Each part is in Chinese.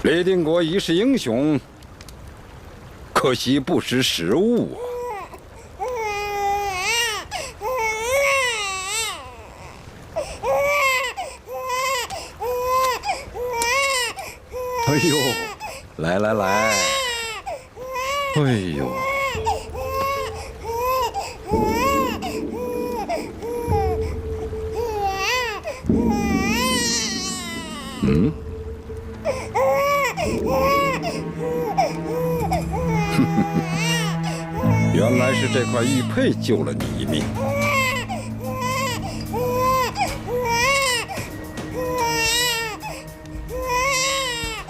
雷定国一世英雄，可惜不识时务啊！哎呦，来来来，哎呦！嗯？原来是这块玉佩救了你一命。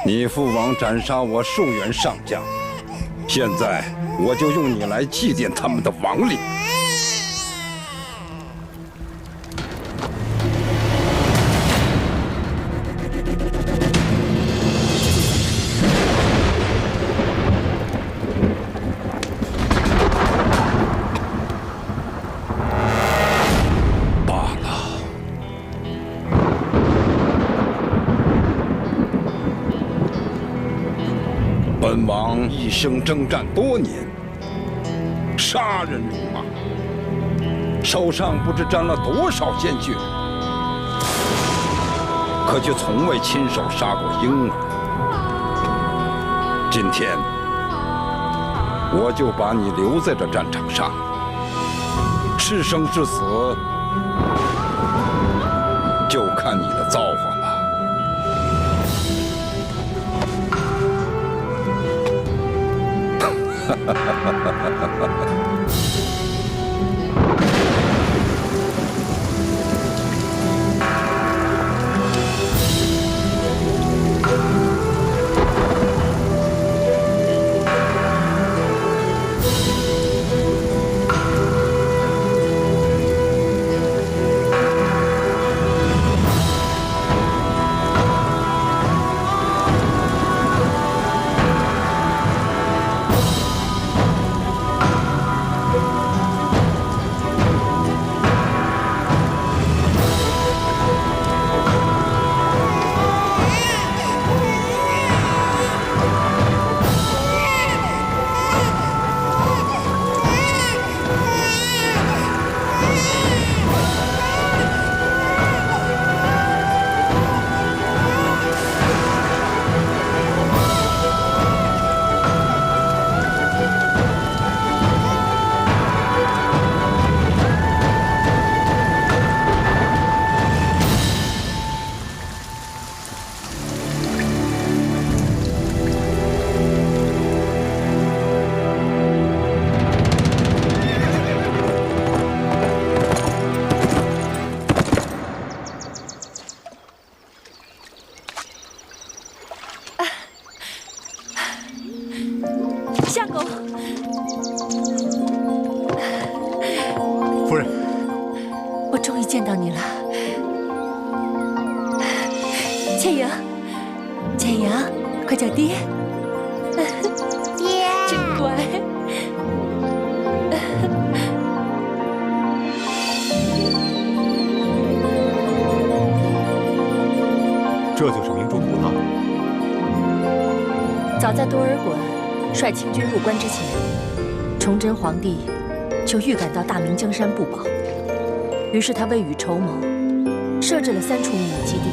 你父王斩杀我数员上将，现在我就用你来祭奠他们的亡灵。本王一生征战多年，杀人如麻，手上不知沾了多少鲜血，可却从未亲手杀过婴儿。今天，我就把你留在这战场上，是生是死，就看你的造化了。哈哈哈哈哈！相公，夫人，我终于见到你了。倩莹，倩莹，快叫爹！爹，真乖。这就是明珠古道。早在多尔衮率清军入关之前，崇祯皇帝就预感到大明江山不保，于是他未雨绸缪，设置了3处秘密基地，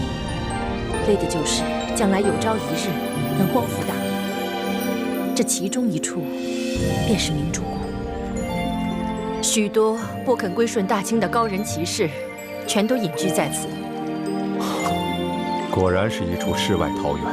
为的就是将来有朝一日能光复大明。这其中一处便是明珠谷。许多不肯归顺大清的高人骑士，全都隐居在此。果然是一处世外桃源。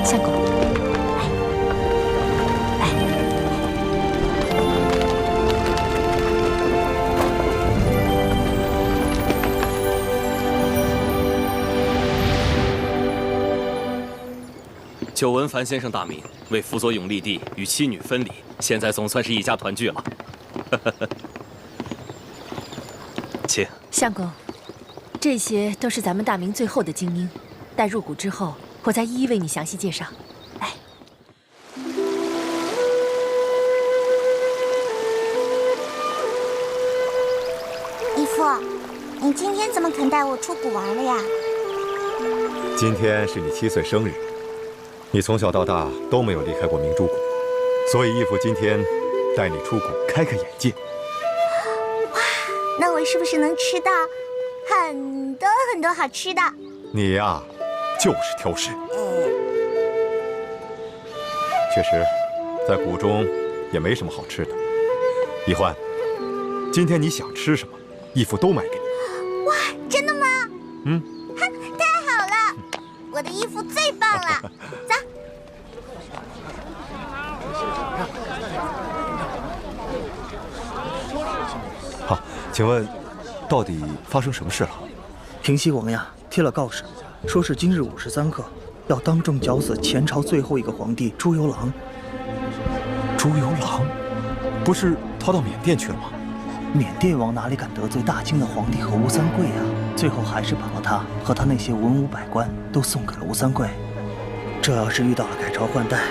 相公，来，来。久闻樊先生大名，为辅佐永历帝与妻女分离，现在总算是一家团聚了。请。相公，这些都是咱们大明最后的精英，待入谷之后，我再一一为你详细介绍。来，义父，你今天怎么肯带我出谷玩了呀？今天是你7岁生日，你从小到大都没有离开过明珠谷，所以义父今天带你出谷开开眼界。哇，那我是不是能吃到很多很多好吃的？你呀，就是挑食。确实，在谷中也没什么好吃的。易欢，今天你想吃什么，义父都买给你。哇，真的吗？嗯。太好了，我的义父最棒了。走。好，请问，到底发生什么事了？平西王呀贴了告示，说是今日53刻，要当众绞死前朝最后一个皇帝朱由榔。朱由榔，不是逃到缅甸去了吗？缅甸王哪里敢得罪大清的皇帝和吴三桂呀？最后还是把他和他那些文武百官都送给了吴三桂。这要是遇到了改朝换代，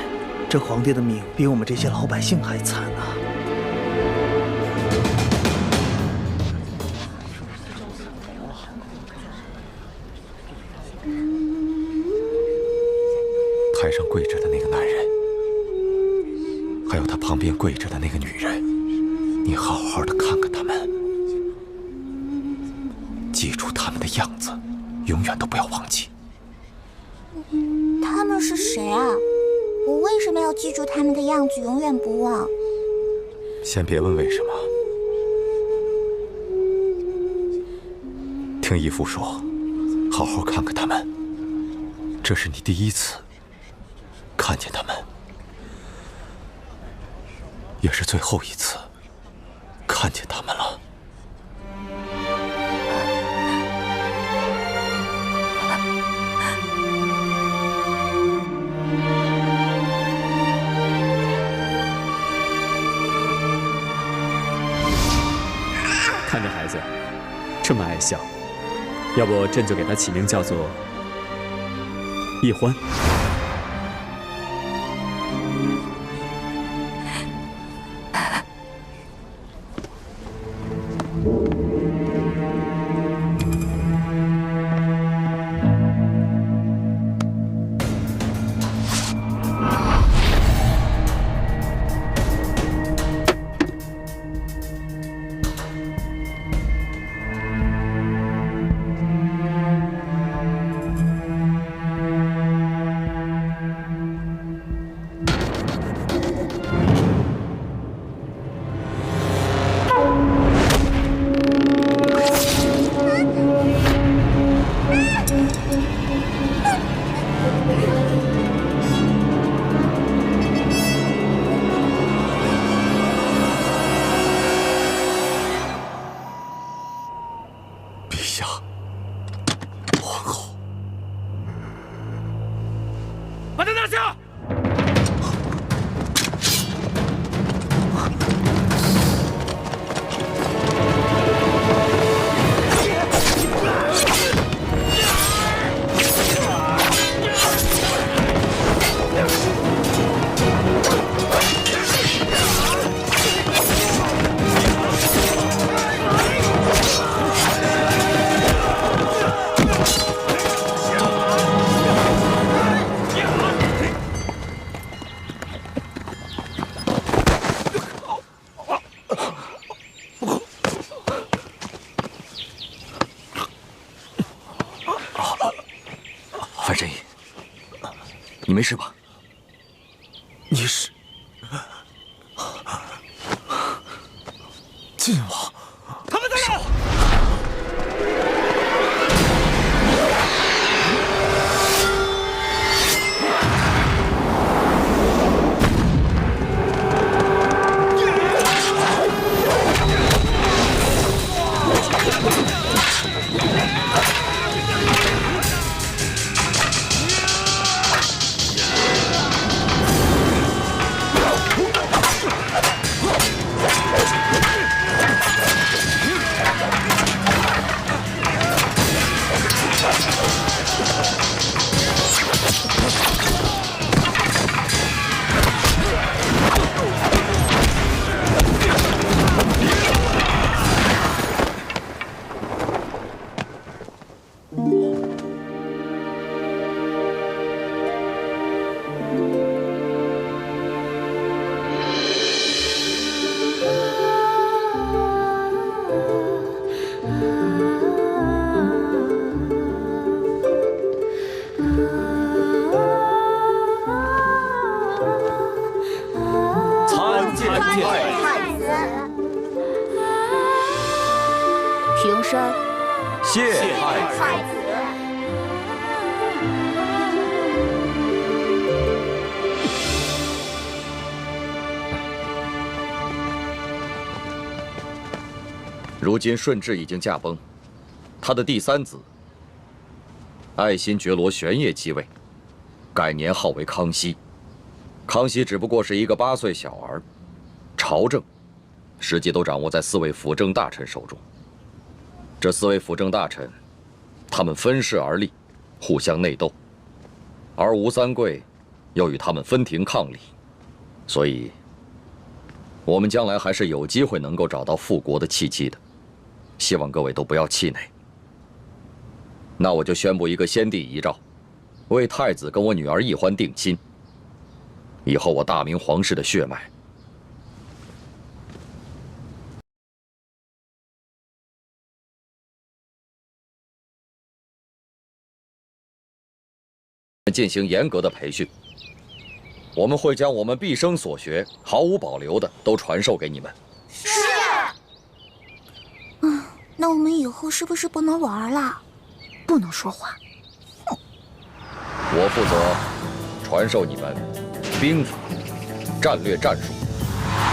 这皇帝的命比我们这些老百姓还惨啊！台上跪着的那个男人，还有他旁边跪着的那个女人，你好好的看看他们，记住他们的样子，永远都不要忘记。他们是谁啊？我为什么要记住他们的样子，永远不忘？先别问为什么，听义父说，好好看看他们。这是你第一次看见他们，也是最后一次看见他们了。看这孩子这么爱笑，要不朕就给他起名叫做易欢。范神医，你没事吧？你是晋王？他们在哪？平身。谢太子。如今顺治已经驾崩，他的第三子爱新觉罗玄烨继位，改年号为康熙。康熙只不过是一个8岁小儿，朝政实际都掌握在4位辅政大臣手中。这4位辅政大臣，他们分势而立，互相内斗，而吴三桂又与他们分庭抗礼，所以，我们将来还是有机会能够找到复国的契机的。希望各位都不要气馁。那我就宣布一个先帝遗诏，为太子跟我女儿奕欢定亲。以后我大明皇室的血脉，进行严格的培训。我们会将我们毕生所学毫无保留的都传授给你们。是。那我们以后是不是不能玩了？不能说话。哼。我负责传授你们兵法、战略战术。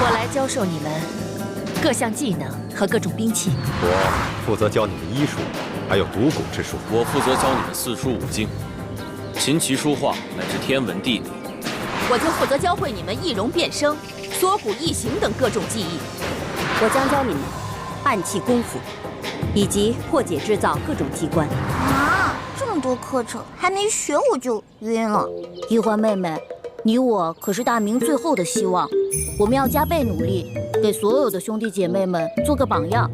我来教授你们各项技能和各种兵器。我负责教你们医术，还有读古之术。我负责教你们4书5经、琴棋书画乃至天文地理。我就负责教会你们易容变声、缩骨异形等各种技艺。我将教你们暗器功夫，以及破解制造各种机关。啊，这么多课程还没学我就晕了。一欢妹妹，你我可是大明最后的希望，我们要加倍努力，给所有的兄弟姐妹们做个榜样。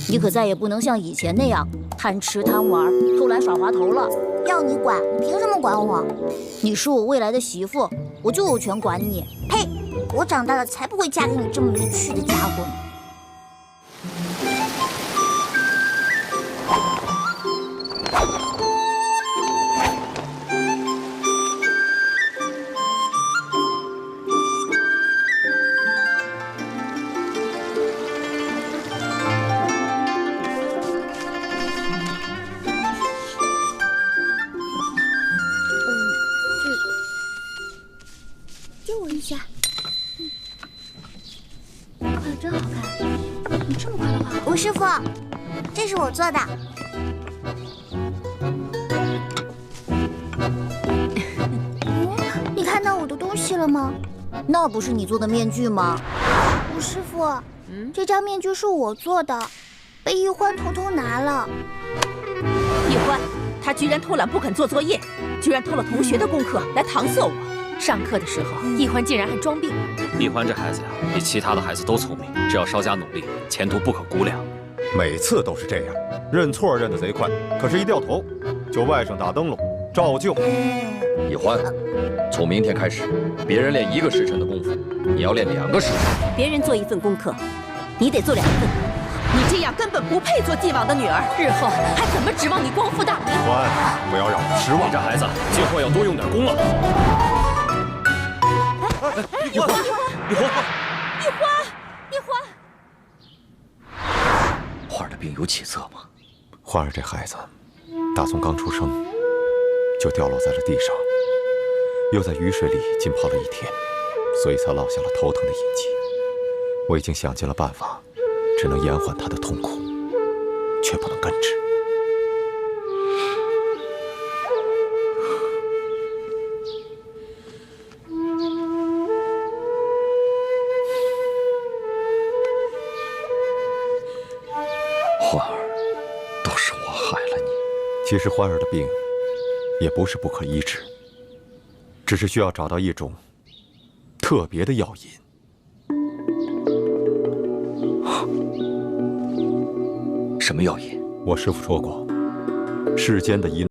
你可再也不能像以前那样贪吃贪玩、偷懒耍滑头了。要你管，你凭什么管我？你是我未来的媳妇，我就有权管你。呸！我长大了才不会嫁给你这么没趣的家伙呢。借我一下。画的真好看，你这么快的画？吴师傅，这是我做的。你看到我的东西了吗？那不是你做的面具吗？吴师傅，这张面具是我做的，被奕欢偷偷拿了。奕欢，他居然偷懒不肯做作业，居然偷了同学的功课来搪塞我。上课的时候，奕欢竟然还装病。奕欢这孩子呀，比其他的孩子都聪明，只要稍加努力，前途不可估量。每次都是这样，认错认得贼快，可是一掉头就外甥打灯笼，照旧。奕欢，从明天开始，别人练1个时辰的功夫，你要练2个时辰。别人做1份功课，你得做2份。你这样根本不配做继王的女儿，日后还怎么指望你光复大明？奕欢，不要让我失望。你这孩子今后要多用点功了。奕欢，花儿的病有起色吗？花儿这孩子，打从刚出生就掉落在了地上，又在雨水里浸泡了1天，所以才落下了头疼的印记。我已经想尽了办法，只能延缓他的痛苦，却不能根治。欢儿，都是我害了你。其实欢儿的病也不是不可医治，只是需要找到一种特别的药引。什么药引？我师父说过，世间的医。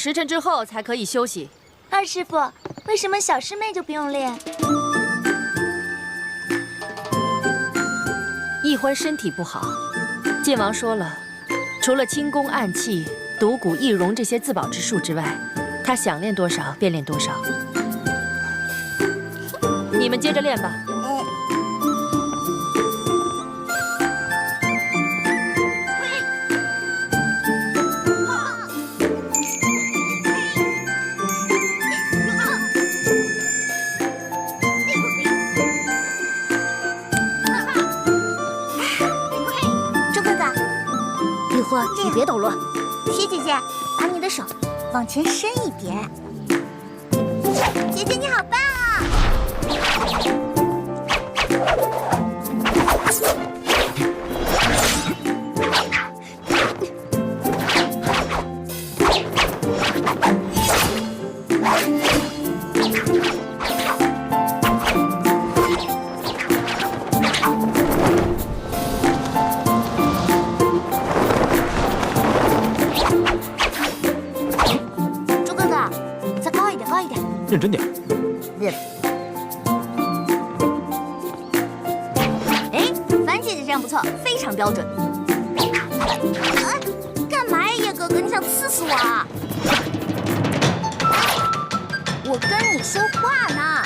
时辰之后才可以休息。二师傅，为什么小师妹就不用练？易欢身体不好，剑王说了，除了轻功、暗器、独骨、易容这些自保之术之外，他想练多少便练多少。你们接着练吧。你别捣乱，雪姐姐，把你的手往前伸一点。姐姐你好棒啊！认真点。哎，樊姐姐这样不错，非常标准。干嘛呀，叶哥哥？你想刺死我啊？我跟你说话呢。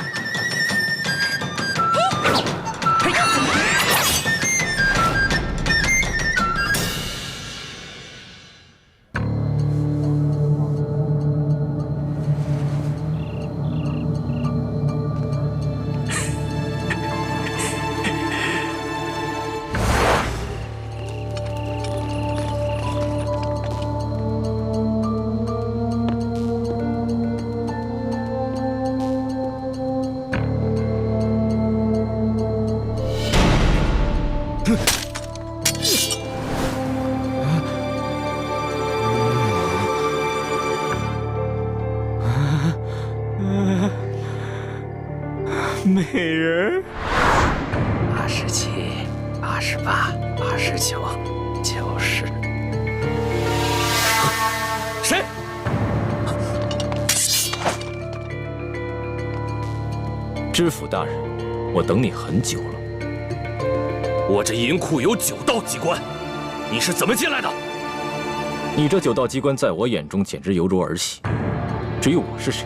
美人，87、88、89、90。谁？知府大人，我等你很久了。我这银库有9道机关，你是怎么进来的？你这9道机关在我眼中简直犹如儿戏。至于我是谁，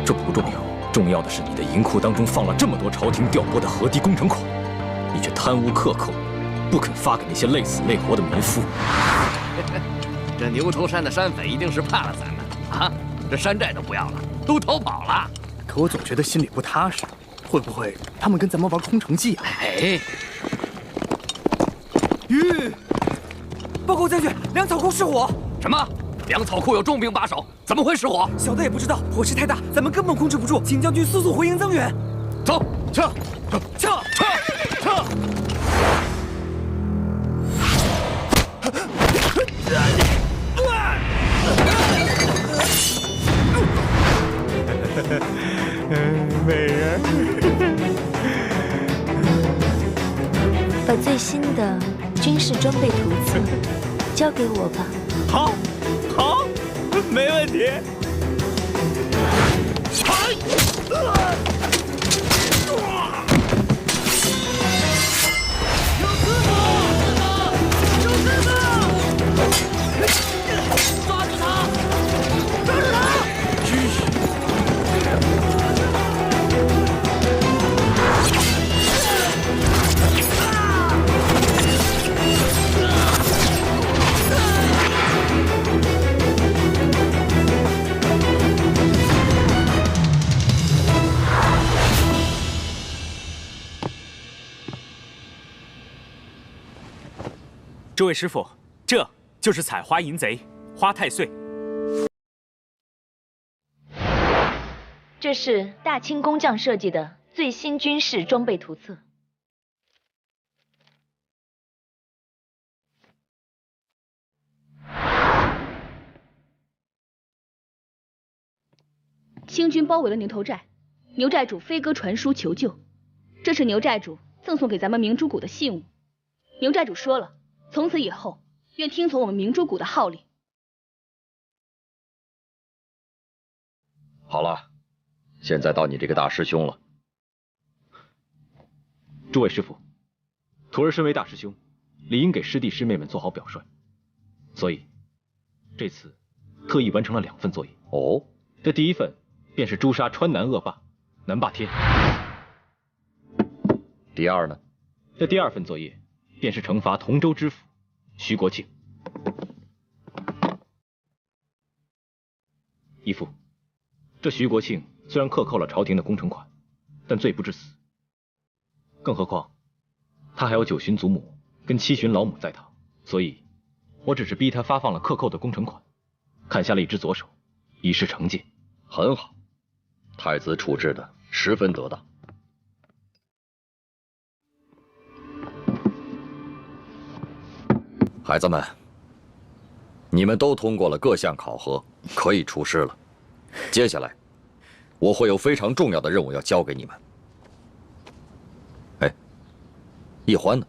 这不重要。重要的是，你的银库当中放了这么多朝廷调拨的河堤工程款，你却贪污克扣，不肯发给那些累死累活的民夫。这牛头山的山匪一定是怕了咱们啊！这山寨都不要了，都逃跑了。可我总觉得心里不踏实，会不会他们跟咱们玩空城计啊？哎，报告将军，粮草库失火。什么？粮草库有重兵把守，怎么会失火？小的也不知道，火势太大，咱们根本控制不住，请将军速速回营增援。走，撤！美人，把最新的军事装备图册交给我吧。好，没问题。这位师傅，这就是采花淫贼花太岁。这是大清工匠设计的最新军事装备图册。清军包围了牛头寨，牛寨主飞鸽传书求救，这是牛寨主赠送给咱们明珠谷的信物。牛寨主说了，从此以后愿听从我们明珠谷的号令。好了，现在到你这个大师兄了。诸位师傅，徒儿身为大师兄，理应给师弟师妹们做好表率，所以这次特意完成了2份作业。哦，这第1份便是诛杀川南恶霸南霸天。第2呢？这第2份作业便是惩罚同州知府徐国庆。义父，这徐国庆虽然克扣了朝廷的工程款，但罪不至死。更何况他还有9旬祖母跟7旬老母在堂，所以我只是逼他发放了克扣的工程款，砍下了一只左手，以示惩戒。很好，太子处置的十分得当。孩子们，你们都通过了各项考核，可以出师了。接下来，我会有非常重要的任务要交给你们。哎，易欢呢？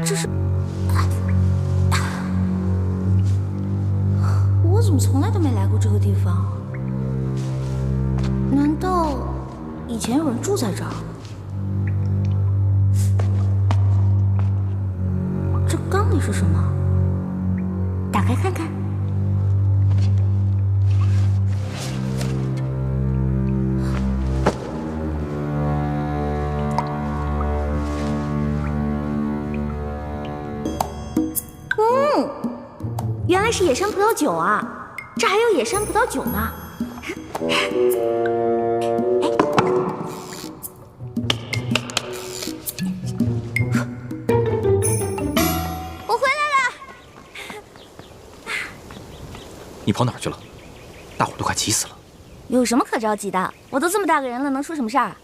这是我怎么从来都没来过这个地方？难道以前有人住在这儿？这缸里是什么？打开看看。原来是野山葡萄酒啊！这还有野山葡萄酒呢。我回来了。你跑哪儿去了？大伙都快急死了。有什么可着急的？我都这么大个人了，能出什么事儿啊？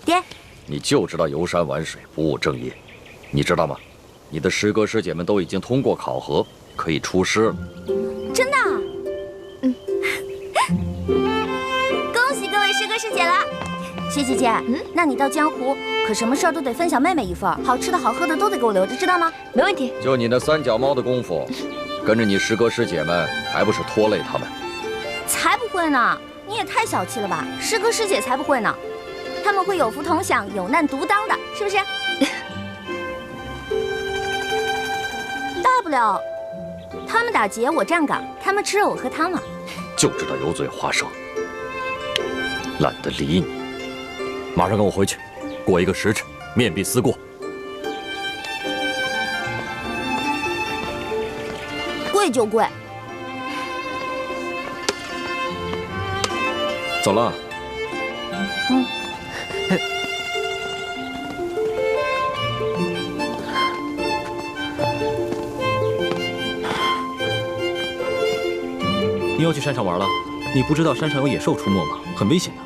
爹，你就知道游山玩水，不务正业，你知道吗？你的师哥师姐们都已经通过考核，可以出师了。真的？恭喜各位师哥师姐了。薛姐姐，那你到江湖可什么事儿都得分享妹妹一份，好吃的好喝的都得给我留着，知道吗？没问题。就你那三脚猫的功夫，跟着你师哥师姐们，还不是拖累他们？才不会呢！你也太小气了吧！师哥师姐才不会呢，他们会有福同享，有难独当的，是不是？大不了，他们打劫我站岗，他们吃肉我喝汤嘛。就知道油嘴滑舌，懒得理你。马上跟我回去，过一个时辰，面壁思过。贵就贵。走了。你又去山上玩了？你不知道山上有野兽出没吗？很危险的。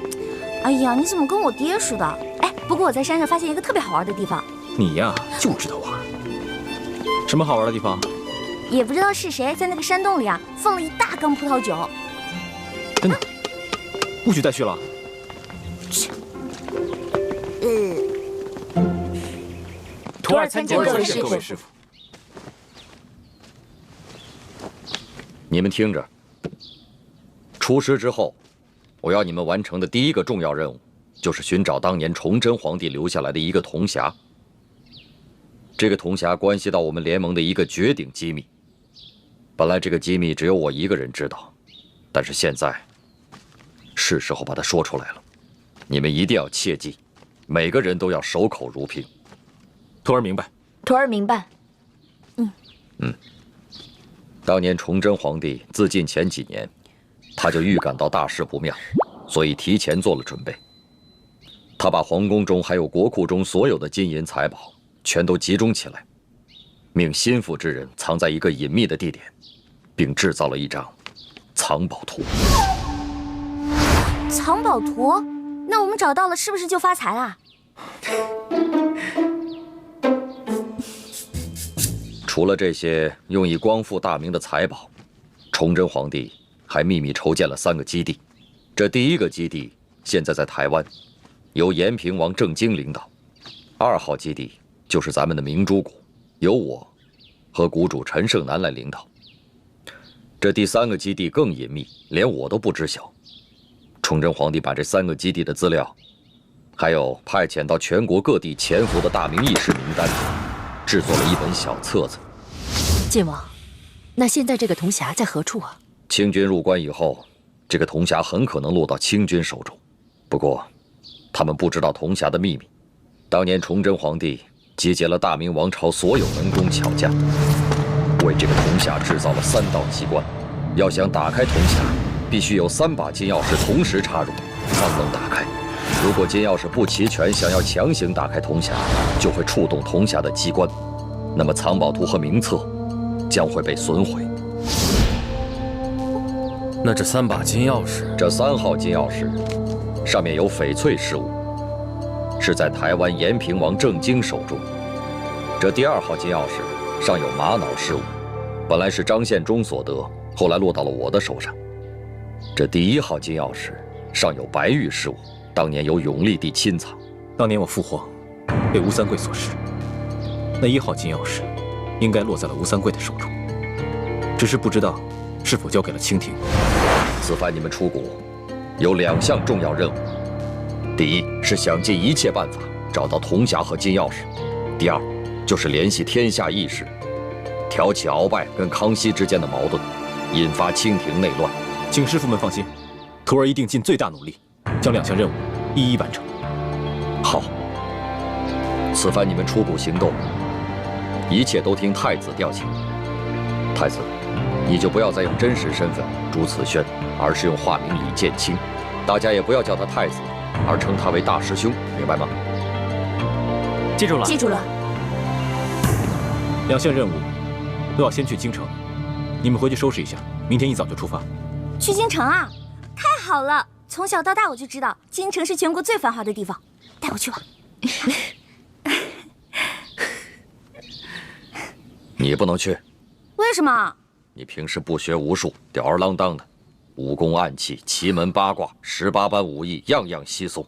哎呀，你怎么跟我爹似的？哎，不过我在山上发现一个特别好玩的地方。你呀，就知道玩。什么好玩的地方？也不知道是谁在那个山洞里啊，放了一大缸葡萄酒。真的？不许再去了。徒儿参见各位师傅。你们听着，出师之后，我要你们完成的第一个重要任务，就是寻找当年崇祯皇帝留下来的一个铜匣。这个铜匣关系到我们联盟的一个绝顶机密。本来这个机密只有我一个人知道，但是现在是时候把它说出来了。你们一定要切记，每个人都要守口如瓶。徒儿明白。徒儿明白。当年崇祯皇帝自尽前几年，他就预感到大事不妙，所以提前做了准备。他把皇宫中还有国库中所有的金银财宝全都集中起来，命心腹之人藏在一个隐秘的地点，并制造了一张藏宝图。藏宝图？那我们找到了，是不是就发财啦？除了这些用以光复大明的财宝，崇祯皇帝还秘密筹建了3个基地。这第1个基地现在在台湾，由延平王郑经领导；2号基地就是咱们的明珠谷，由我和谷主陈胜男来领导。这第3个基地更隐秘，连我都不知晓。崇祯皇帝把这3个基地的资料，还有派遣到全国各地潜伏的大明义士名单，制作了一本小册子。晋王，那现在这个铜匣在何处啊？清军入关以后，这个铜匣很可能落到清军手中。不过，他们不知道铜匣的秘密。当年崇祯皇帝集结了大明王朝所有能工巧匠，为这个铜匣制造了3道机关。要想打开铜匣，必须有3把金钥匙同时插入，方能打开。如果金钥匙不齐全，想要强行打开铜匣，就会触动铜匣的机关，那么藏宝图和名册将会被损毁。那这3把金钥匙，这3号金钥匙上面有翡翠饰物，是在台湾延平王郑经手中。这第2号金钥匙上有玛瑙饰物，本来是张献忠所得，后来落到了我的手上。这第1号金钥匙上有白玉饰物，当年由永历帝亲藏。当年我父皇被吴三桂所弑，那1号金钥匙应该落在了吴三桂的手中，只是不知道是否交给了清廷。此番你们出谷有2项重要任务：第一是想尽一切办法找到铜匣和金钥匙；第2就是联系天下义士，挑起鳌拜跟康熙之间的矛盾，引发清廷内乱。请师傅们放心，徒儿一定尽最大努力，将2项任务一一完成。好，此番你们出谷行动，一切都听太子调遣。太子，你就不要再用真实身份朱慈轩，而是用化名李建清。大家也不要叫他太子，而称他为大师兄，明白吗？记住了，记住了。 2项任务都要先去京城，你们回去收拾一下，明天一早就出发。去京城啊？太好了！从小到大我就知道京城是全国最繁华的地方，带我去吧。你不能去。为什么？你平时不学无术，吊儿郎当的，武功暗器、奇门八卦、18般武艺，样样稀松，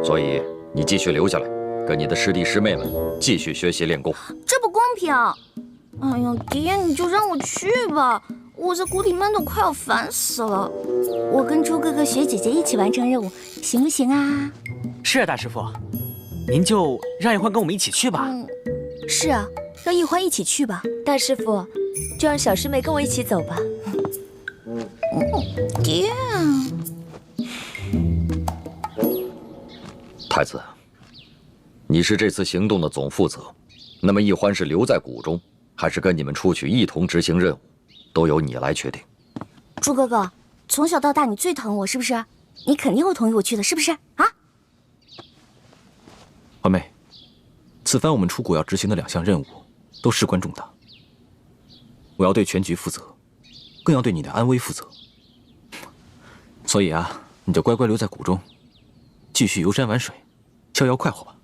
所以你继续留下来，跟你的师弟师妹们继续学习练功。这不公平！哎呀，爹，你就让我去吧，我在谷里闷得快要烦死了。我跟朱哥哥、学姐姐一起完成任务，行不行啊？是啊，大师傅，您就让一欢跟我们一起去吧。是啊，让一欢一起去吧。大师傅，就让小师妹跟我一起走吧。爹，太子，你是这次行动的总负责，那么一欢是留在谷中，还是跟你们出去一同执行任务，都由你来决定。朱哥哥，从小到大你最疼我，是不是？你肯定会同意我去的，是不是？啊？欢妹，此番我们出谷要执行的2项任务都事关重大，我要对全局负责，更要对你的安危负责。所以啊，你就乖乖留在谷中，继续游山玩水，逍遥快活吧。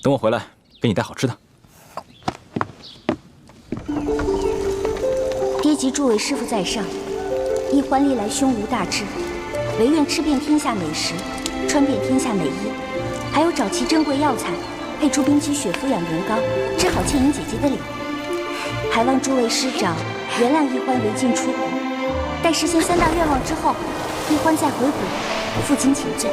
等我回来，给你带好吃的。爹及诸位师傅在上，一欢历来胸无大志，唯愿吃遍天下美食，穿遍天下美衣，还有找齐珍贵药材，配出冰肌血肤养颜膏，治好倩影姐姐的脸。还望诸位师长原谅一欢违禁出谷，待实现3大愿望之后，一欢再回国，父亲请战。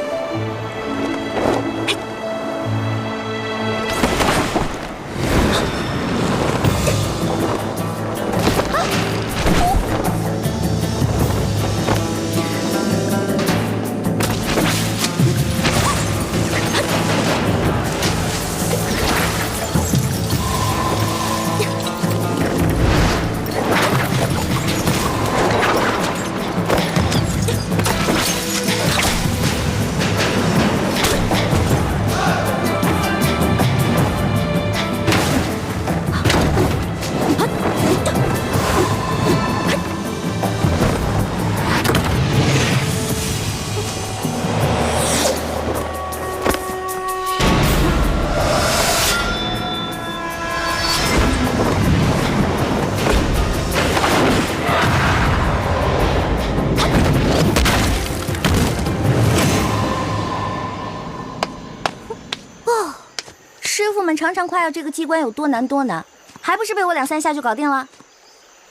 常常夸耀这个机关有多难多难，还不是被我2、3下就搞定了？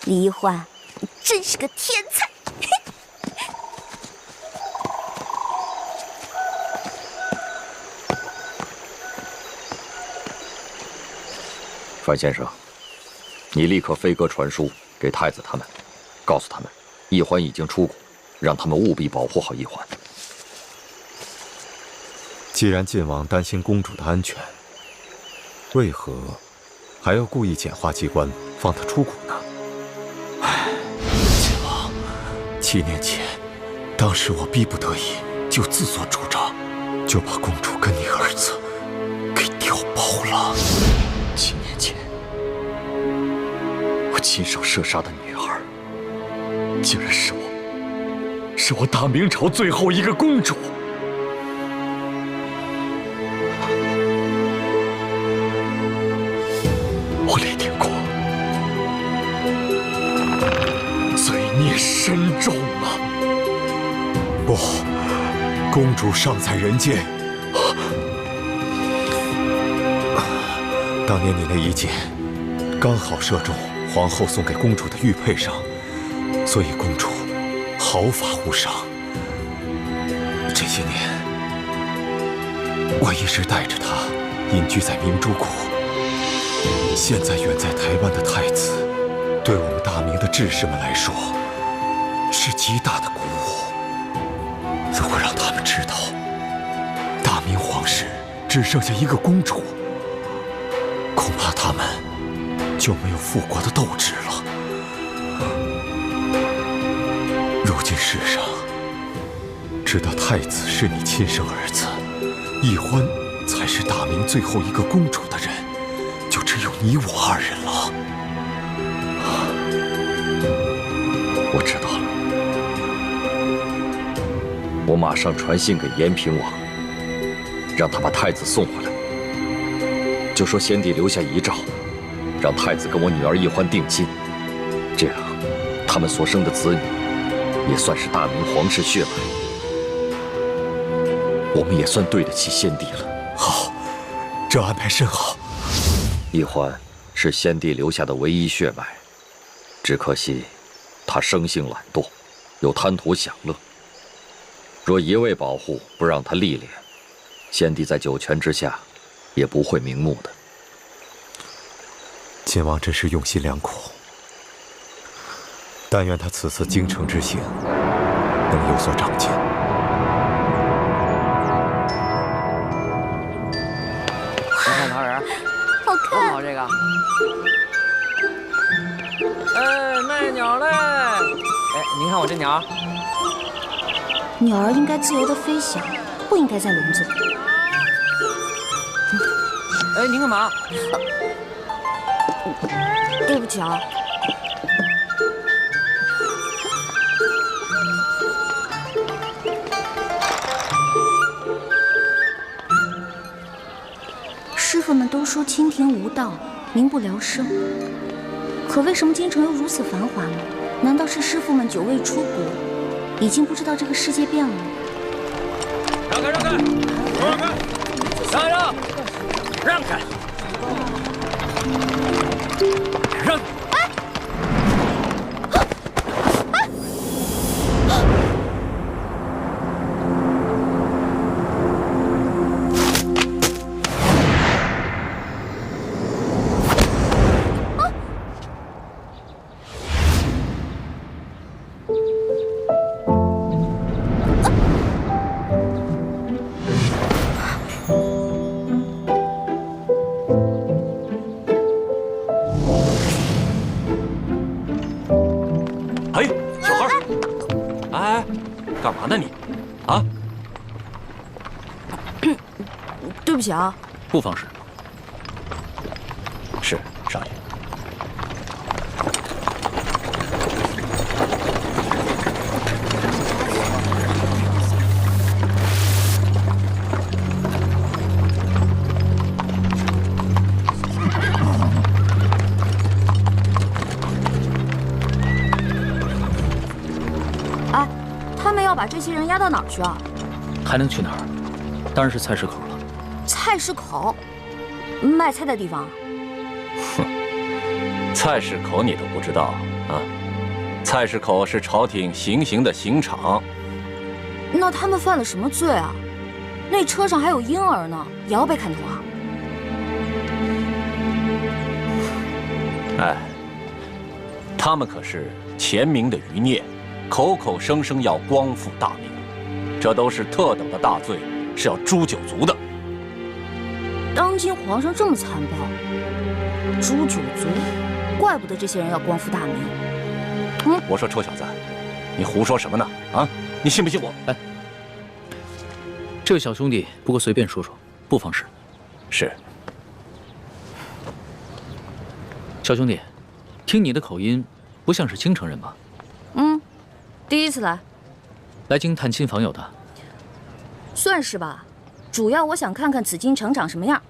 李一欢，你真是个天才！范先生，你立刻飞鸽传书给太子他们，告诉他们，一欢已经出谷，让他们务必保护好一欢。既然晋王担心公主的安全，为何还要故意简化机关，放她出谷呢？唉，晋王，7年前，当时我逼不得已，就自作主张，就把公主跟你儿子给调包了。7年前，我亲手射杀的女儿，竟然是我大明朝最后一个公主。我李定国罪孽深重啊！不，公主尚在人间。当年你那一箭，刚好射中皇后送给公主的玉佩上，所以公主毫发无伤。这些年，我一直带着她隐居在明珠谷。现在远在台湾的太子，对我们大明的志士们来说，是极大的鼓舞。如果让他们知道，大明皇室只剩下一个公主，恐怕他们就没有复国的斗志了。如今世上，知道太子是你亲生儿子，一欢才是大明最后一个公主的人，就只有你我2人了。我知道了，我马上传信给延平王，让他把太子送回来。就说先帝留下遗诏，让太子跟我女儿一欢定亲，这样他们所生的子女也算是大明皇室血脉，我们也算对得起先帝了。好，这安排甚好。一欢是先帝留下的唯一血脉，只可惜他生性懒惰，又贪图享乐。若一味保护，不让他历练，先帝在九泉之下也不会瞑目的。晋王真是用心良苦，但愿他此次京城之行能有所长进。看桃仁，好看，好这个。哎，卖鸟嘞！哎，您看我这鸟。鸟儿应该自由的飞翔，不应该在笼子里。哎，您干嘛？对不起啊。师傅们都说清庭无道，民不聊生。可为什么京城又如此繁华呢？难道是师傅们久未出国，已经不知道这个世界变了吗？让开，让开，让开，让开，让。干嘛呢你？啊？对不起啊。不妨事。是，少爷。哎，他们要把这些人押到哪儿去啊？还能去哪儿？当然是菜市口了。菜市口，卖菜的地方。哼，菜市口你都不知道啊？菜市口是朝廷行刑的刑场。那他们犯了什么罪啊？那车上还有婴儿呢，也要被砍头啊？哎，他们可是前明的余孽，口口声声要光复大明，这都是特等的大罪，是要诛九族的。当今皇上这么残暴，诛九族，怪不得这些人要光复大明。我说臭小子，你胡说什么呢？啊，你信不信我？哎，这位小兄弟，不过随便说说，不妨事。是。小兄弟，听你的口音，不像是京城人吧？第一次来。来京探亲访友的？算是吧。主要我想看看紫禁城长什么样，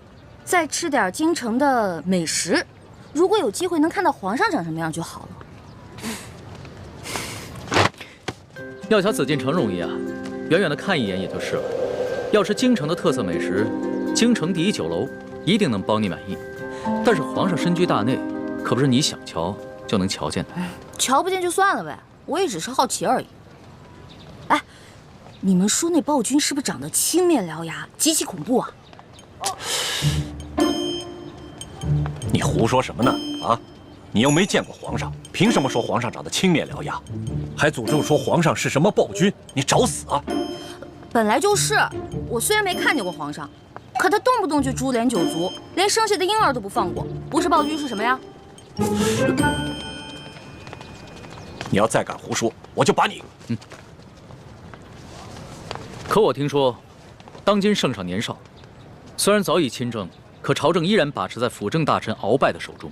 再吃点京城的美食。如果有机会能看到皇上长什么样就好了。要瞧紫禁城容易啊，远远的看一眼也就是了。要是京城的特色美食，京城第一酒楼一定能包你满意。但是皇上身居大内，可不是你想瞧就能瞧见的。瞧不见就算了呗，我也只是好奇而已。哎，你们说那暴君是不是长得青面獠牙，极其恐怖啊？你胡说什么呢？啊，你又没见过皇上，凭什么说皇上长得青面獠牙？还诅咒说皇上是什么暴君？你找死啊！本来就是，我虽然没看见过皇上，可他动不动就株连九族，连生下的婴儿都不放过，不是暴君是什么呀？你要再敢胡说，我就把你……可我听说，当今圣上年少，虽然早已亲政，可朝政依然把持在辅政大臣鳌拜的手中。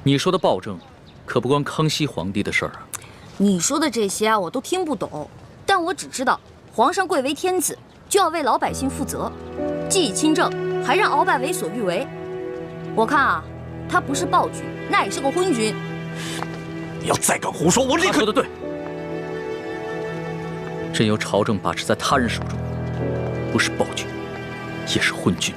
你说的暴政，可不关康熙皇帝的事儿啊。你说的这些啊，我都听不懂，但我只知道，皇上贵为天子，就要为老百姓负责，既已亲政，还让鳌拜为所欲为。我看啊，他不是暴君，那也是个昏君。你要再敢胡说，我立刻……说的对。朕由朝政把持在他人手中，不是暴君，也是昏君。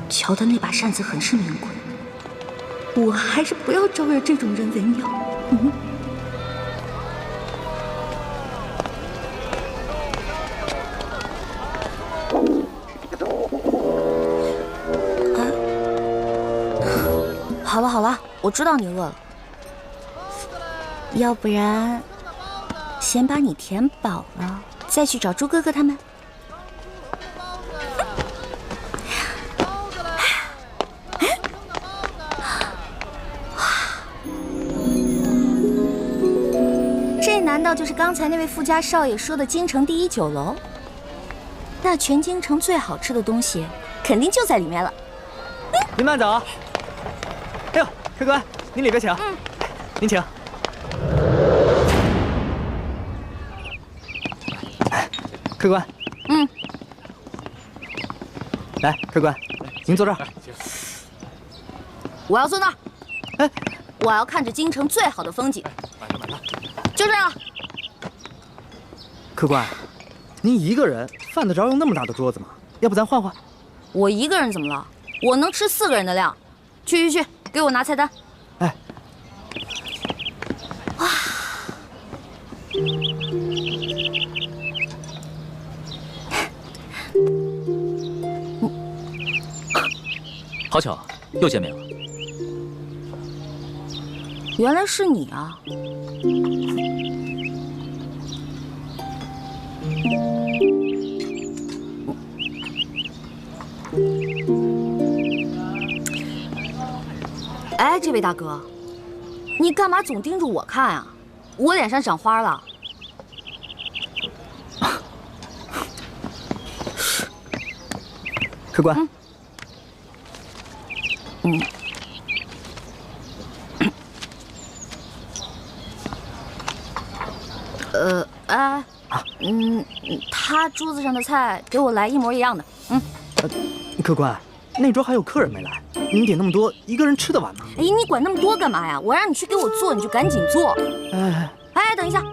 瞧他那把扇子很是名贵，我还是不要招惹这种人为妙。好了好了，我知道你饿了，要不然先把你填饱了，再去找猪哥哥他们。这难道就是刚才那位富家少爷说的京城第一酒楼？那全京城最好吃的东西，肯定就在里面了。您慢走啊！哎呦，客官，您里边请。您请。客官。来，客官，您坐这儿。我要坐那儿。哎，我要看着京城最好的风景。就这样。客官，您一个人犯得着用那么大的桌子吗？要不咱换换？我一个人怎么了？我能吃4个人的量。去，给我拿菜单。哎。哇。好巧，又见面了。原来是你啊！哎，这位大哥，你干嘛总盯着我看啊？我脸上长花了。客官。他桌子上的菜给我来一模一样的。客官，那桌还有客人没来，您点那么多，一个人吃得完吗？哎，你管那么多干嘛呀？我让你去给我做，你就赶紧做。哎，等一下，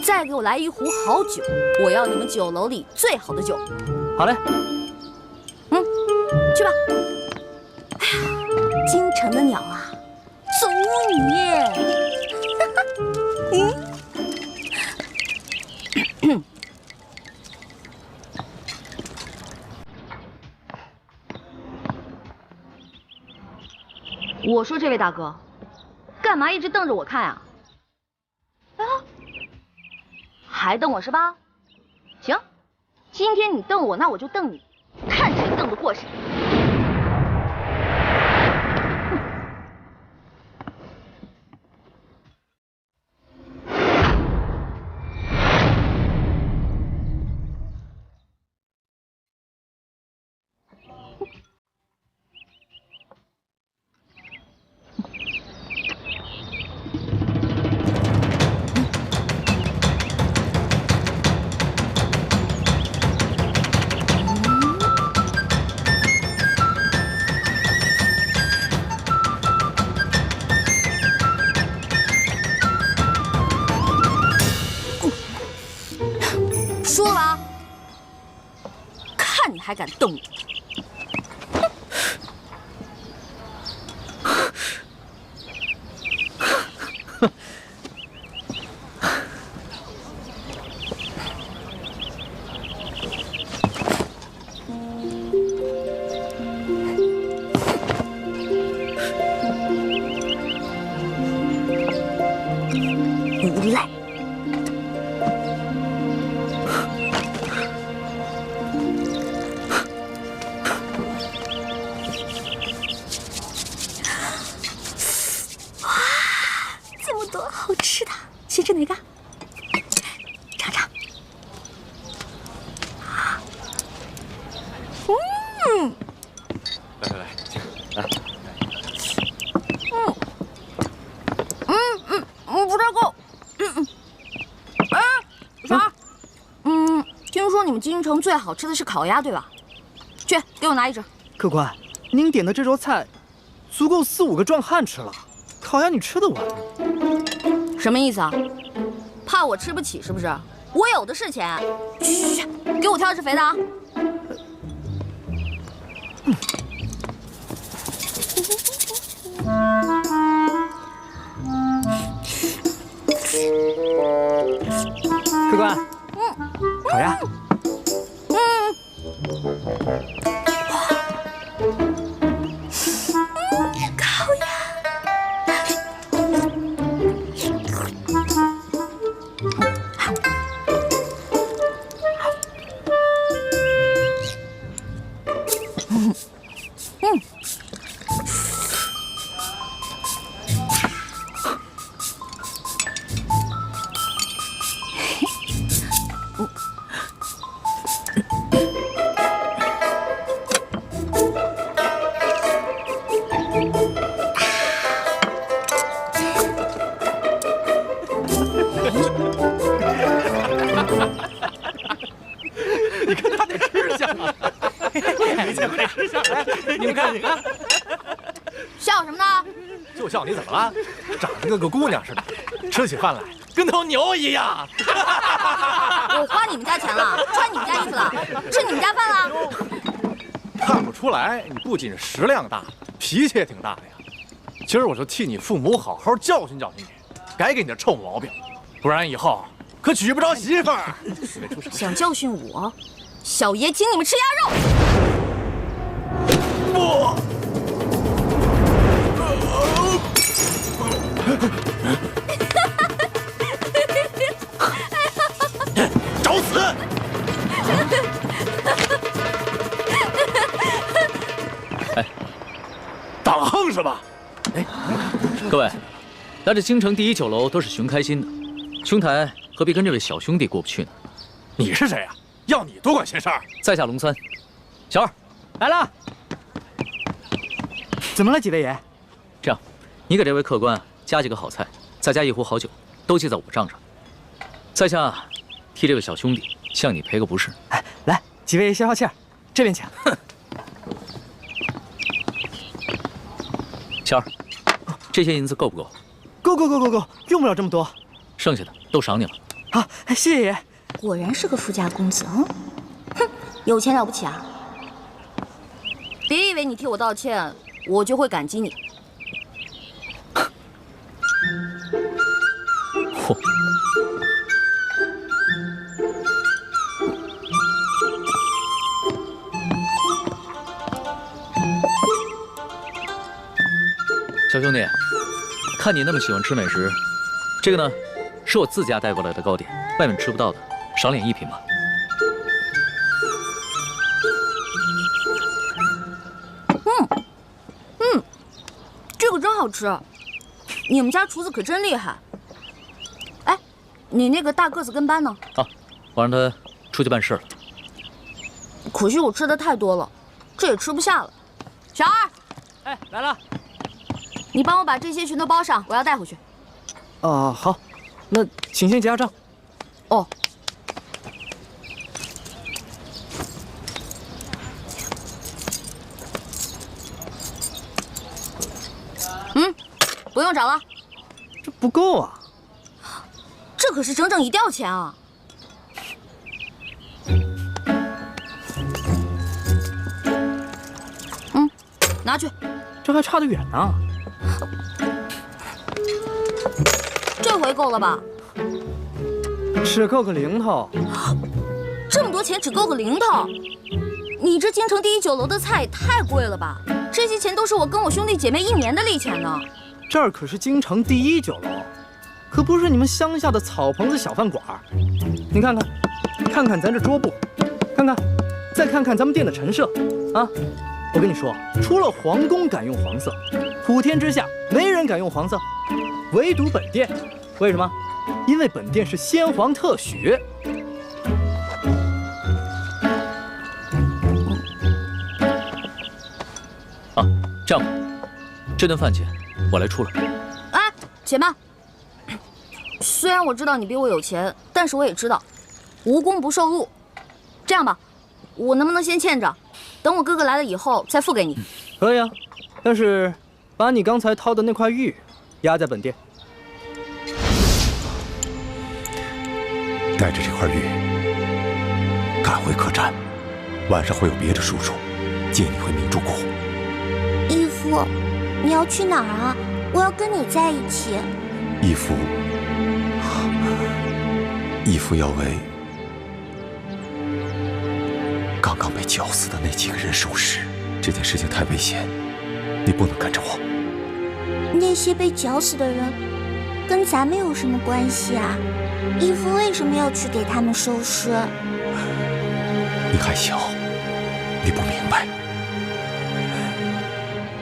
再给我来一壶好酒，我要你们酒楼里最好的酒。好嘞。去吧。哎呀，京城的鸟啊，走你！我说这位大哥，干嘛一直瞪着我看啊？还瞪我是吧？行，今天你瞪我，那我就瞪你，看谁瞪得过谁。说了啊，看你还敢瞪我！无赖！好吃的，先吃哪个？尝尝。来，请来。不太够。啥？听说你们京城最好吃的是烤鸭，对吧？去，给我拿一只。客官，您点的这桌菜，足够4、5个壮汉吃了。烤鸭你吃得完吗？什么意思啊？怕我吃不起是不是？我有的是钱。去，给我挑一只肥的啊！客官，烤鸭。烤鸭。你看他的吃相啊！快吃相来！你们看，你看，笑什么呢？就笑你怎么了？长得跟个姑娘似的，吃起饭来跟头牛一样。我花你们家钱了，穿你们家衣服了，吃你们家饭了。看不出来，你不仅食量大，脾气也挺大的呀。今儿我就替你父母好好教训教训你，改给你的臭毛病，不然以后可娶不着媳妇儿。想教训我，小爷请你们吃鸭肉。不。找死！哎，当横是吧？哎，各位，来这京城第一酒楼都是寻开心的，兄台何必跟这位小兄弟过不去呢？你是谁啊？要你多管闲事儿？在下龙三，小二来了。怎么了，几位爷？这样，你给这位客官加几个好菜，再加一壶好酒，都记在我账上。在下替这位小兄弟向你赔个不是。哎，来，几位爷消消气儿，这边请。小二，这些银子够不够？够，用不了这么多。剩下的都赏你了。好，谢谢爷。果然是个富家公子，哼，有钱了不起啊！别以为你替我道歉，我就会感激你。嚯！小兄弟，看你那么喜欢吃美食，这个呢，是我自家带过来的糕点，外面吃不到的，赏脸一品吧。这个真好吃，你们家厨子可真厉害。哎，你那个大个子跟班呢？啊，我让他出去办事了。可惜我吃的太多了，这也吃不下了。小二，哎，来了，你帮我把这些全都包上，我要带回去。好，那请先结下账。哦。不用找了，这不够啊！这可是整整1吊钱啊！拿去。这还差得远呢。这回够了吧？只够个零头。这么多钱只够个零头？你这京城第一酒楼的菜也太贵了吧？这些钱都是我跟我兄弟姐妹1年的利钱呢。这儿可是京城第一酒楼，可不是你们乡下的草棚子小饭馆。你看看咱这桌布，再看看咱们店的陈设，啊！我跟你说，除了皇宫敢用黄色，普天之下没人敢用黄色，唯独本店。为什么？因为本店是先皇特许。啊，这样吧，这顿饭钱我来出了。哎，且慢。虽然我知道你比我有钱，但是我也知道，无功不受禄。这样吧，我能不能先欠着，等我哥哥来了以后再付给你？可以啊，但是把你刚才掏的那块玉压在本店。带着这块玉赶回客栈，晚上会有别的叔叔接你回明珠谷。义父，你要去哪儿啊？我要跟你在一起。义父要为刚刚被绞死的那几个人收尸。这件事情太危险，你不能跟着我。那些被绞死的人跟咱们有什么关系啊？义父为什么要去给他们收尸？你还小，你不明白。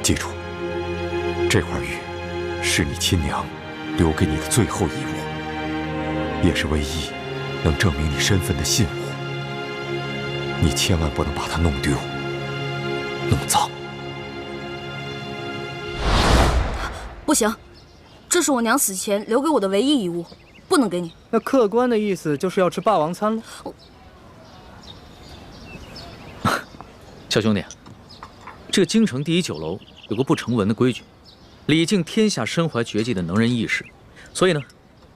记住，这块玉是你亲娘留给你的最后遗物，也是唯一能证明你身份的信物。你千万不能把它弄丢、弄脏。不行，这是我娘死前留给我的唯一遗物，不能给你。那客官的意思就是要吃霸王餐了。小兄弟，这个京城第一酒楼有个不成文的规矩，礼敬天下身怀绝技的能人异士。所以呢，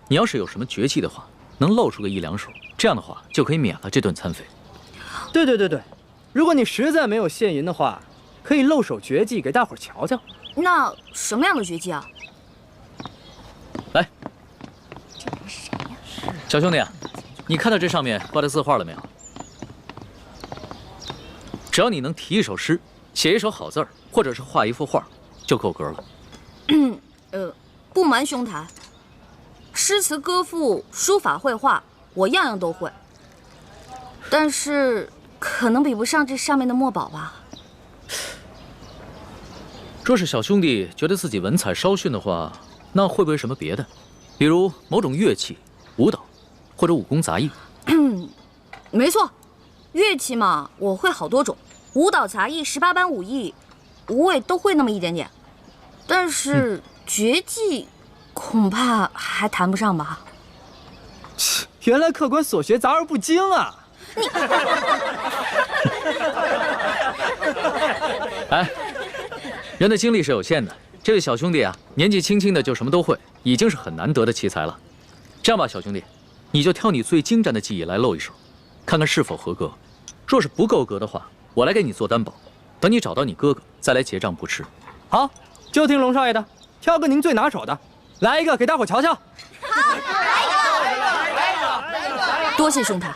你要是有什么绝技的话，能露出个1两手，这样的话就可以免了这顿餐费。对，如果你实在没有现银的话，可以露手绝技给大伙儿瞧瞧。那什么样的绝技啊？来，小兄弟，你看到这上面挂的字画了没有？只要你能题一首诗，写一首好字儿，或者是画一幅画，就够格了。不瞒兄台，诗词歌赋、书法绘画，我样样都会，但是可能比不上这上面的墨宝吧。若是小兄弟觉得自己文采稍逊的话，那会不会什么别的？比如某种乐器、舞蹈，或者武功杂艺？没错，乐器嘛，我会好多种，舞蹈、杂艺、18般武艺，我也都会那么一点点。但是绝技，恐怕还谈不上吧。原来客官所学杂而不精啊！哎，人的精力是有限的。这位小兄弟啊，年纪轻轻的就什么都会，已经是很难得的奇才了。这样吧，小兄弟，你就挑你最精湛的技艺来露一手，看看是否合格。若是不够格的话，我来给你做担保，等你找到你哥哥再来结账不迟。好，就听龙少爷的，挑个您最拿手的，来一个给大伙瞧瞧。好，来一个，多谢兄台。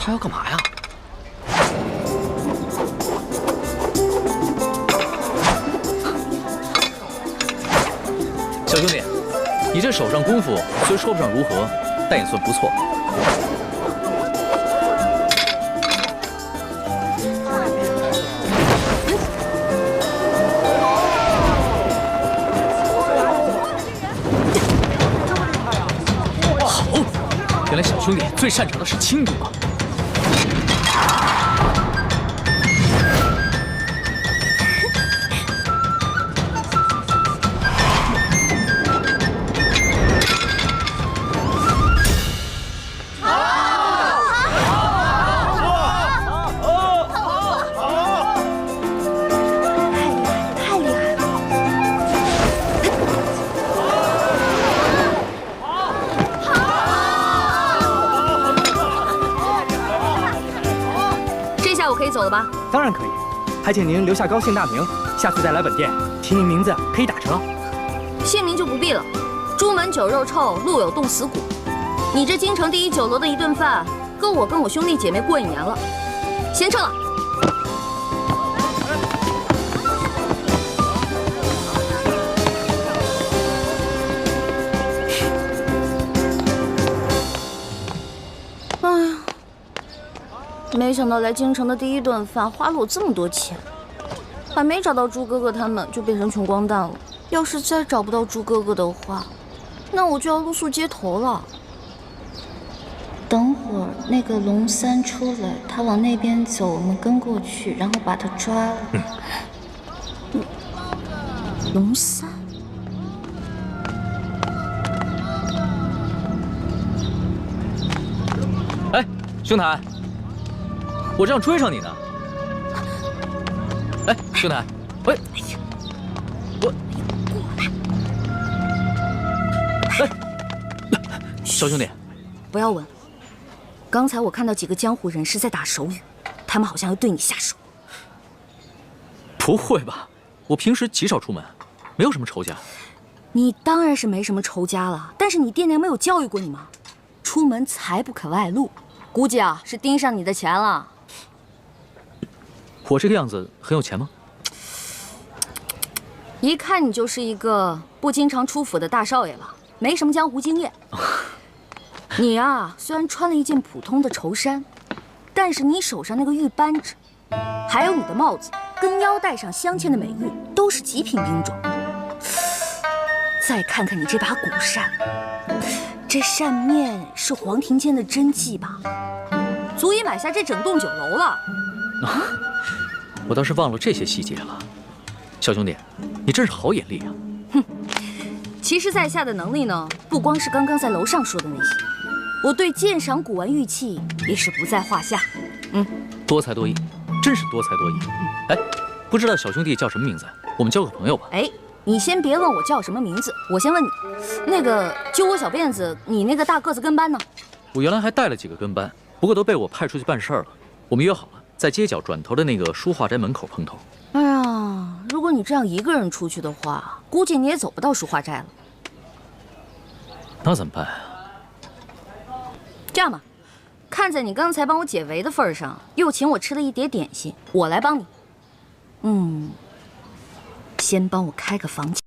他要干嘛呀？小兄弟，你这手上功夫虽说不上如何，但也算不错。好，原来小兄弟最擅长的是轻功啊！走了吧？当然可以，还请您留下高姓大名，下次再来本店提您名字可以打折。姓名就不必了，朱门酒肉臭，路有冻死骨。你这京城第1酒楼的一顿饭，够我跟我兄弟姐妹过1年了。先撤了。哎呀。没想到来京城的第1顿饭花了我这么多钱，还没找到朱哥哥他们就变成穷光蛋了。要是再找不到朱哥哥的话，那我就要露宿街头了。等会儿那个龙三出来，他往那边走，我们跟过去，然后把他抓了。龙三。哎，兄台。我这样追上你呢。哎，兄台，喂，我，哎，小兄弟，不要问。刚才我看到几个江湖人士在打手语，他们好像要对你下手。不会吧？我平时极少出门，没有什么仇家。你当然是没什么仇家了，但是你爹娘没有教育过你吗？出门财不可外露，估计啊是盯上你的钱了。我这个样子很有钱吗？一看你就是一个不经常出府的大少爷了，没什么江湖经验。你啊，虽然穿了一件普通的绸衫，但是你手上那个玉扳指，还有你的帽子跟腰带上镶嵌的美玉，都是极品兵种。再看看你这把古扇，这扇面是黄庭坚的真迹吧？足以买下这整栋酒楼了。啊，我倒是忘了这些细节了。小兄弟，你真是好眼力啊！哼，其实在下的能力呢，不光是刚刚在楼上说的那些，我对鉴赏古玩玉器也是不在话下。多才多艺，真是多才多艺。哎，不知道小兄弟叫什么名字？我们交个朋友吧。哎，你先别问我叫什么名字，我先问你，那个揪我小辫子，你那个大个子跟班呢？我原来还带了几个跟班，不过都被我派出去办事儿了。我们约好了，在街角转头的那个书画斋门口碰头。哎呀，如果你这样一个人出去的话，估计你也走不到书画斋了。那怎么办啊？这样吧，看在你刚才帮我解围的份上，又请我吃了一碟点心，我来帮你。先帮我开个房间。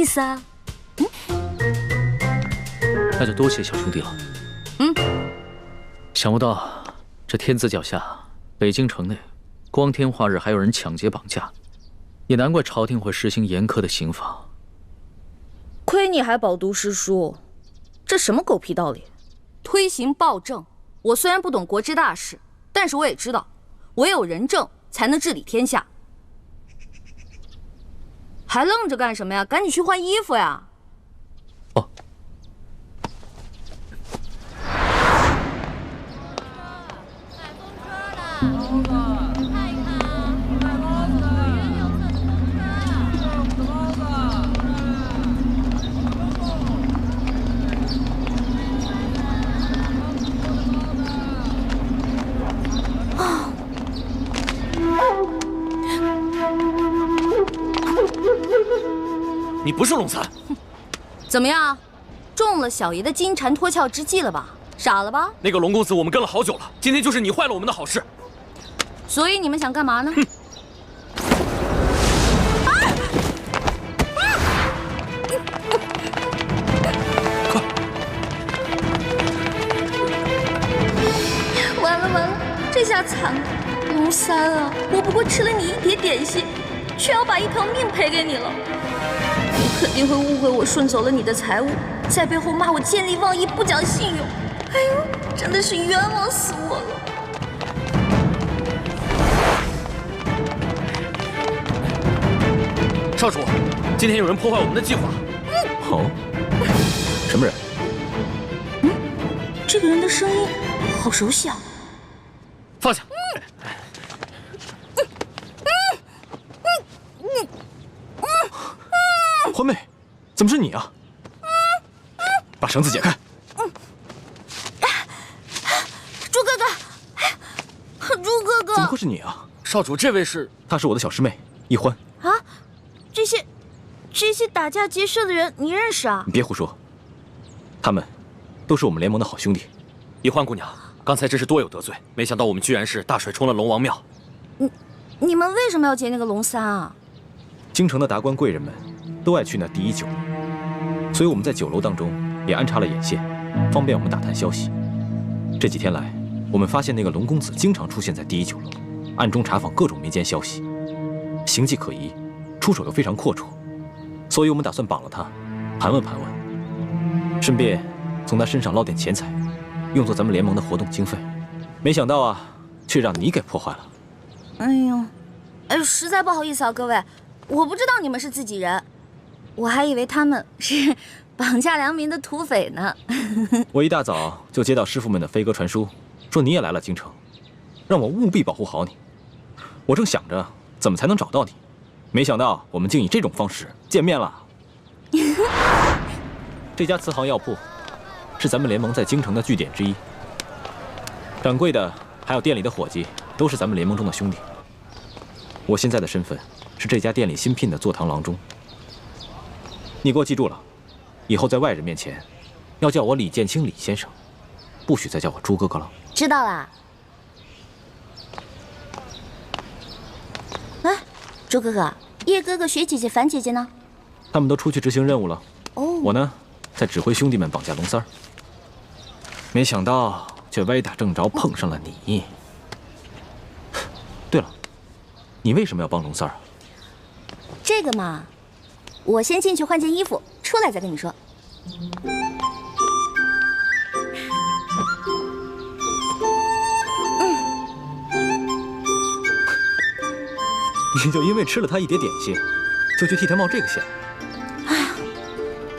意思啊？那就多谢小兄弟了。想不到这天子脚下，北京城内光天化日还有人抢劫绑架，也难怪朝廷会实行严苛的刑罚。亏你还饱读诗书，这什么狗屁道理？推行暴政，我虽然不懂国之大事，但是我也知道，唯有仁政才能治理天下。还愣着干什么呀？赶紧去换衣服呀！哦。你不是龙三，怎么样，中了小爷的金蝉脱壳之计了吧？傻了吧？那个龙公子我们跟了好久了，今天就是你坏了我们的好事。所以你们想干嘛呢？快！完了完了，这下惨了，龙三啊！我不过吃了你一碟点心，却要把一条命赔给你了。你肯定会误会我顺走了你的财物，在背后骂我见利忘义、不讲信用。哎呦，真的是冤枉死我了！少主，今天有人破坏我们的计划。哦，什么人？这个人的声音好熟悉啊！放下。欢妹，怎么是你啊？把绳子解开。猪哥哥，猪哥哥，怎么会是你啊？少主，这位是？她是我的小师妹易欢。啊，这些打架劫舍的人，你认识啊？你别胡说，他们都是我们联盟的好兄弟。易欢姑娘，刚才真是多有得罪，没想到我们居然是大水冲了龙王庙。你们为什么要劫那个龙三啊？京城的达官贵人们都爱去那第一酒楼，所以我们在酒楼当中也安插了眼线，方便我们打探消息。这几天来，我们发现那个龙公子经常出现在第一酒楼，暗中查访各种民间消息，行迹可疑，出手又非常阔绰，所以我们打算绑了他，盘问盘问，顺便从他身上捞点钱财，用作咱们联盟的活动经费。没想到啊，却让你给破坏了。哎呦，实在不好意思啊，各位，我不知道你们是自己人，我还以为他们是绑架良民的土匪呢。我一大早就接到师傅们的飞鸽传书，说你也来了京城，让我务必保护好你。我正想着怎么才能找到你，没想到我们竟以这种方式见面了。这家慈航药铺是咱们联盟在京城的据点之一，掌柜的还有店里的伙计都是咱们联盟中的兄弟。我现在的身份是这家店里新聘的坐堂郎中。你给我记住了，以后在外人面前要叫我李建清李先生，不许再叫我朱哥哥了。知道啦。周哥哥，叶哥哥、雪姐姐、樊姐姐呢？他们都出去执行任务了。哦，我呢，在指挥兄弟们绑架龙三儿。没想到却歪打正着碰上了你。对了，你为什么要帮龙三儿啊？这个嘛，我先进去换件衣服，出来再跟你说。你就因为吃了他一碟点心，就去替他冒这个险？哎，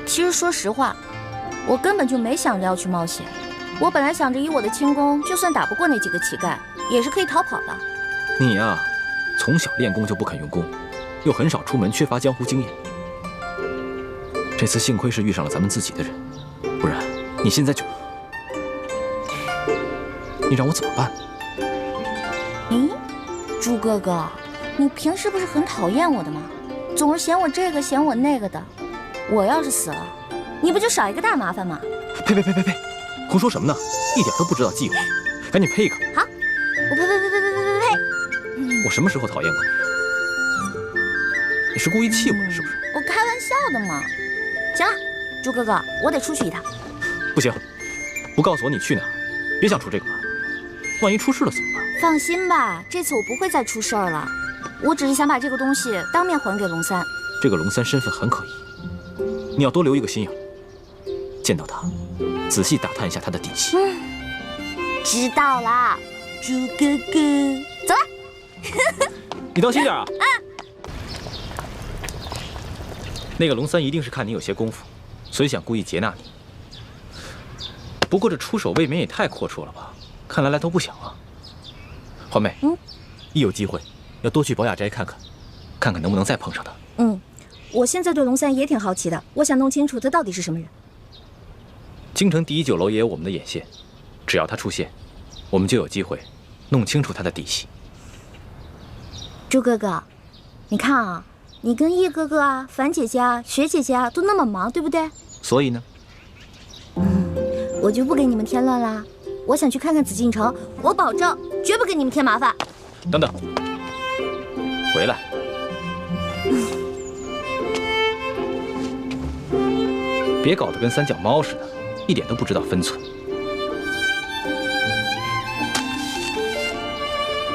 其实说实话，我根本就没想着要去冒险。我本来想着以我的轻功，就算打不过那几个乞丐，也是可以逃跑的。你呀，从小练功就不肯用功，又很少出门，缺乏江湖经验。这次幸亏是遇上了咱们自己的人，不然你现在就……你让我怎么办？咦，朱哥哥，你平时不是很讨厌我的吗？总是嫌我这个嫌我那个的。我要是死了，你不就少一个大麻烦吗？呸！胡说什么呢？一点都不知道忌讳，赶紧呸一个！好，我呸！我什么时候讨厌过你？你是故意气我的是不是？我开玩笑的嘛。行了，朱哥哥，我得出去一趟。不行，不告诉我你去哪儿，别想出这个门。万一出事了怎么办？放心吧，这次我不会再出事儿了。我只是想把这个东西当面还给龙三。这个龙三身份很可疑，你要多留一个心眼。见到他，仔细打探一下他的底细。知道了，朱哥哥，走了。你当心点啊！那个龙三一定是看你有些功夫，所以想故意劫纳你。不过这出手未免也太阔绰了吧？看来来头不小啊。环妹，一有机会要多去宝雅斋看看，看看能不能再碰上他。我现在对龙三也挺好奇的，我想弄清楚他到底是什么人。京城第一酒楼也有我们的眼线，只要他出现，我们就有机会弄清楚他的底细。朱哥哥，你看啊，你跟叶哥哥啊、樊姐姐啊、雪姐姐啊都那么忙，对不对？所以呢，我就不给你们添乱啦。我想去看看紫禁城，我保证绝不给你们添麻烦。等等，回来。别搞得跟三脚猫似的，一点都不知道分寸。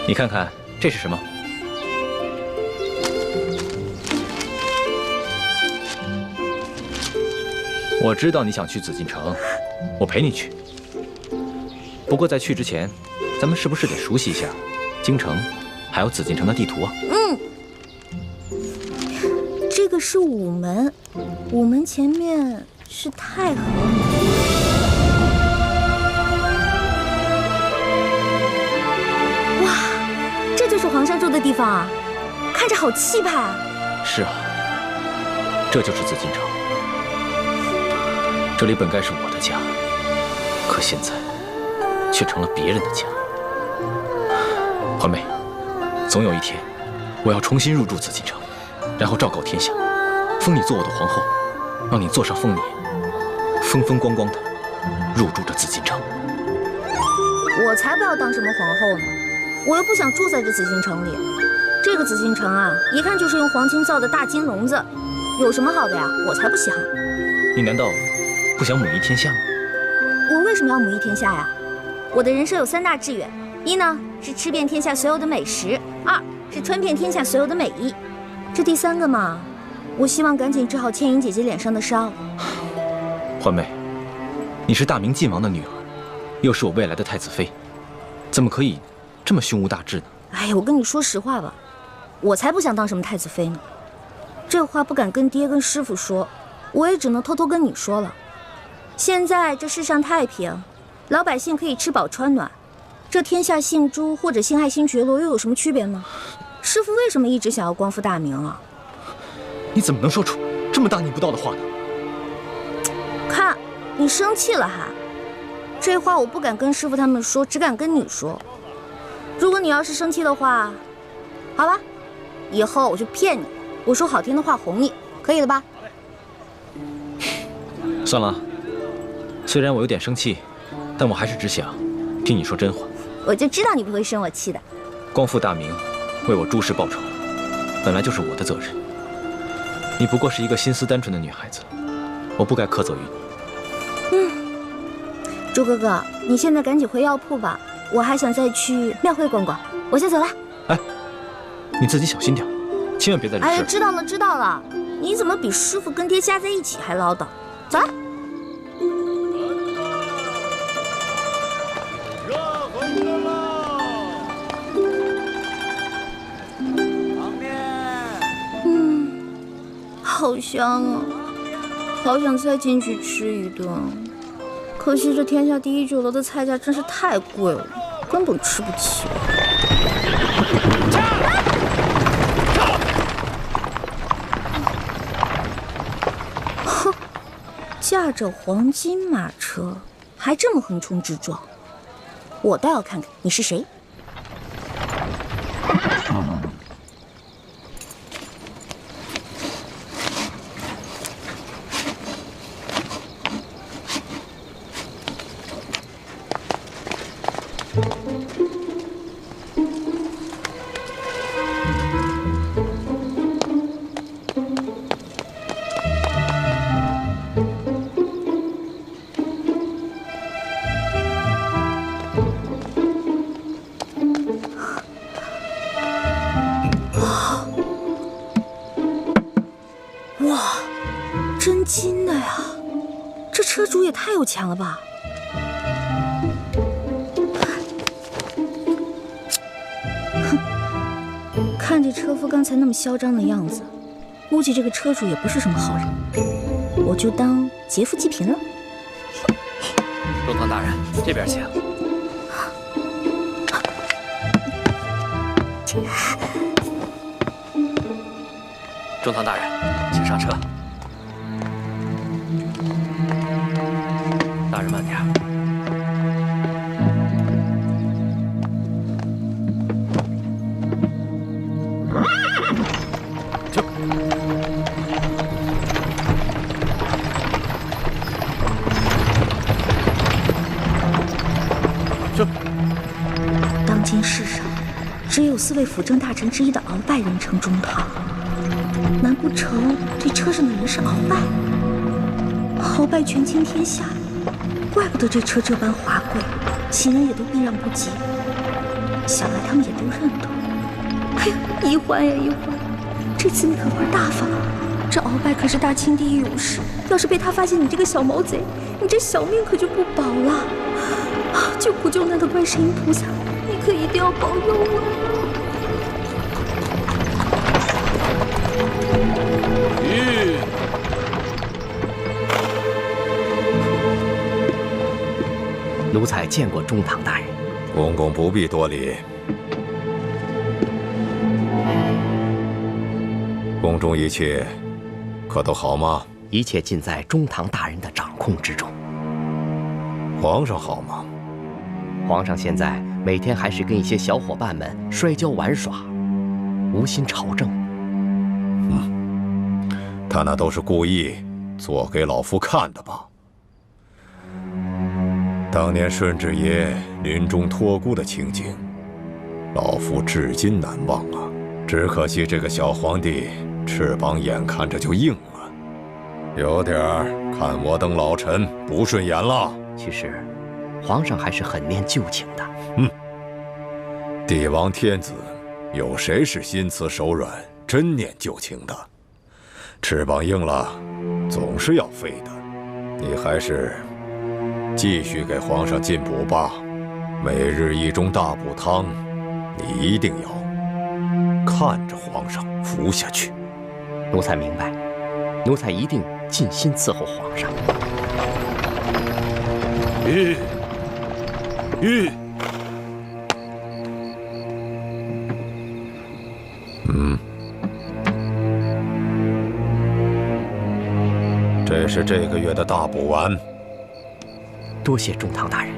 你看看这是什么？我知道你想去紫禁城，我陪你去。不过在去之前，咱们是不是得熟悉一下京城还有紫禁城的地图啊？这个是午门，午门前面是太和门。哇，这就是皇上住的地方啊，看着好气派啊！是啊，这就是紫禁城。这里本该是我的家，可现在却成了别人的家。环妹，总有一天，我要重新入住紫禁城，然后昭告天下，封你做我的皇后，让你坐上凤辇，风风光光的入住这紫禁城。我才不要当什么皇后呢！我又不想住在这紫禁城里。这个紫禁城啊，一看就是用黄金造的大金笼子，有什么好的呀？我才不稀罕。你难道不想母仪天下吗？我为什么要母仪天下呀？我的人生有3大志愿：一呢是吃遍天下所有的美食；2是穿遍天下所有的美衣。这第3个嘛，我希望赶紧治好倩影姐姐脸上的伤。环妹，你是大明晋王的女儿，又是我未来的太子妃，怎么可以这么胸无大志呢？哎呀，我跟你说实话吧，我才不想当什么太子妃呢。这话不敢跟爹跟师傅说，我也只能偷偷跟你说了。现在这世上太平，老百姓可以吃饱穿暖，这天下姓朱或者姓爱新觉罗又有什么区别呢？师傅为什么一直想要光复大明啊？你怎么能说出这么大逆不道的话呢？看，你生气了还？这话我不敢跟师傅他们说，只敢跟你说。如果你要是生气的话，好吧，以后我就骗你，我说好听的话哄你，可以了吧？算了，虽然我有点生气，但我还是只想听你说真话。我就知道你不会生我气的。光复大明，为我朱氏报仇，本来就是我的责任。你不过是一个心思单纯的女孩子，我不该苛责于你。朱哥哥，你现在赶紧回药铺吧，我还想再去庙会逛逛，我先走了。哎，你自己小心点，千万别在这事。哎呀，知道了知道了，你怎么比师傅跟爹加在一起还唠叨？走了。好香啊，好想再进去吃一顿。可惜这天下第一酒楼的菜价真是太贵了，根本吃不起。哼，驾着黄金马车，还这么横冲直撞，我倒要看看你是谁。金的呀，这车主也太有钱了吧！哼，看这车夫刚才那么嚣张的样子，估计这个车主也不是什么好人，我就当劫富济贫了。中堂大人，这边请。中堂大人，请上车。大人慢点。这当今世上，只有4位辅政大臣之一的鳌拜人称中堂。难不成这车上的人是鳌拜？鳌拜权倾天下，怪不得这车这般华贵，行人也都避让不及。想来他们也都认得。哎呀，一欢呀一欢，这次你可玩大发了。这鳌拜可是大清第一勇士，要是被他发现你这个小毛贼，你这小命可就不保了。救苦救难的观世音菩萨，你可一定要保佑我。奴才见过中堂大人。公公不必多礼。宫中一切可都好吗？一切尽在中堂大人的掌控之中。皇上好吗？皇上现在每天还是跟一些小伙伴们摔跤玩耍，无心朝政。他那都是故意做给老夫看的吧？当年顺治爷临终托孤的情景，老夫至今难忘啊！只可惜这个小皇帝翅膀眼看着就硬了，有点看我等老臣不顺眼了。其实，皇上还是很念旧情的。帝王天子，有谁是心慈手软、真念旧情的？翅膀硬了，总是要飞的。你还是继续给皇上进补吧，每日1盅大补汤，你一定要看着皇上服下去。奴才明白，奴才一定尽心伺候皇上。这是这个月的大补丸。多谢中堂大人。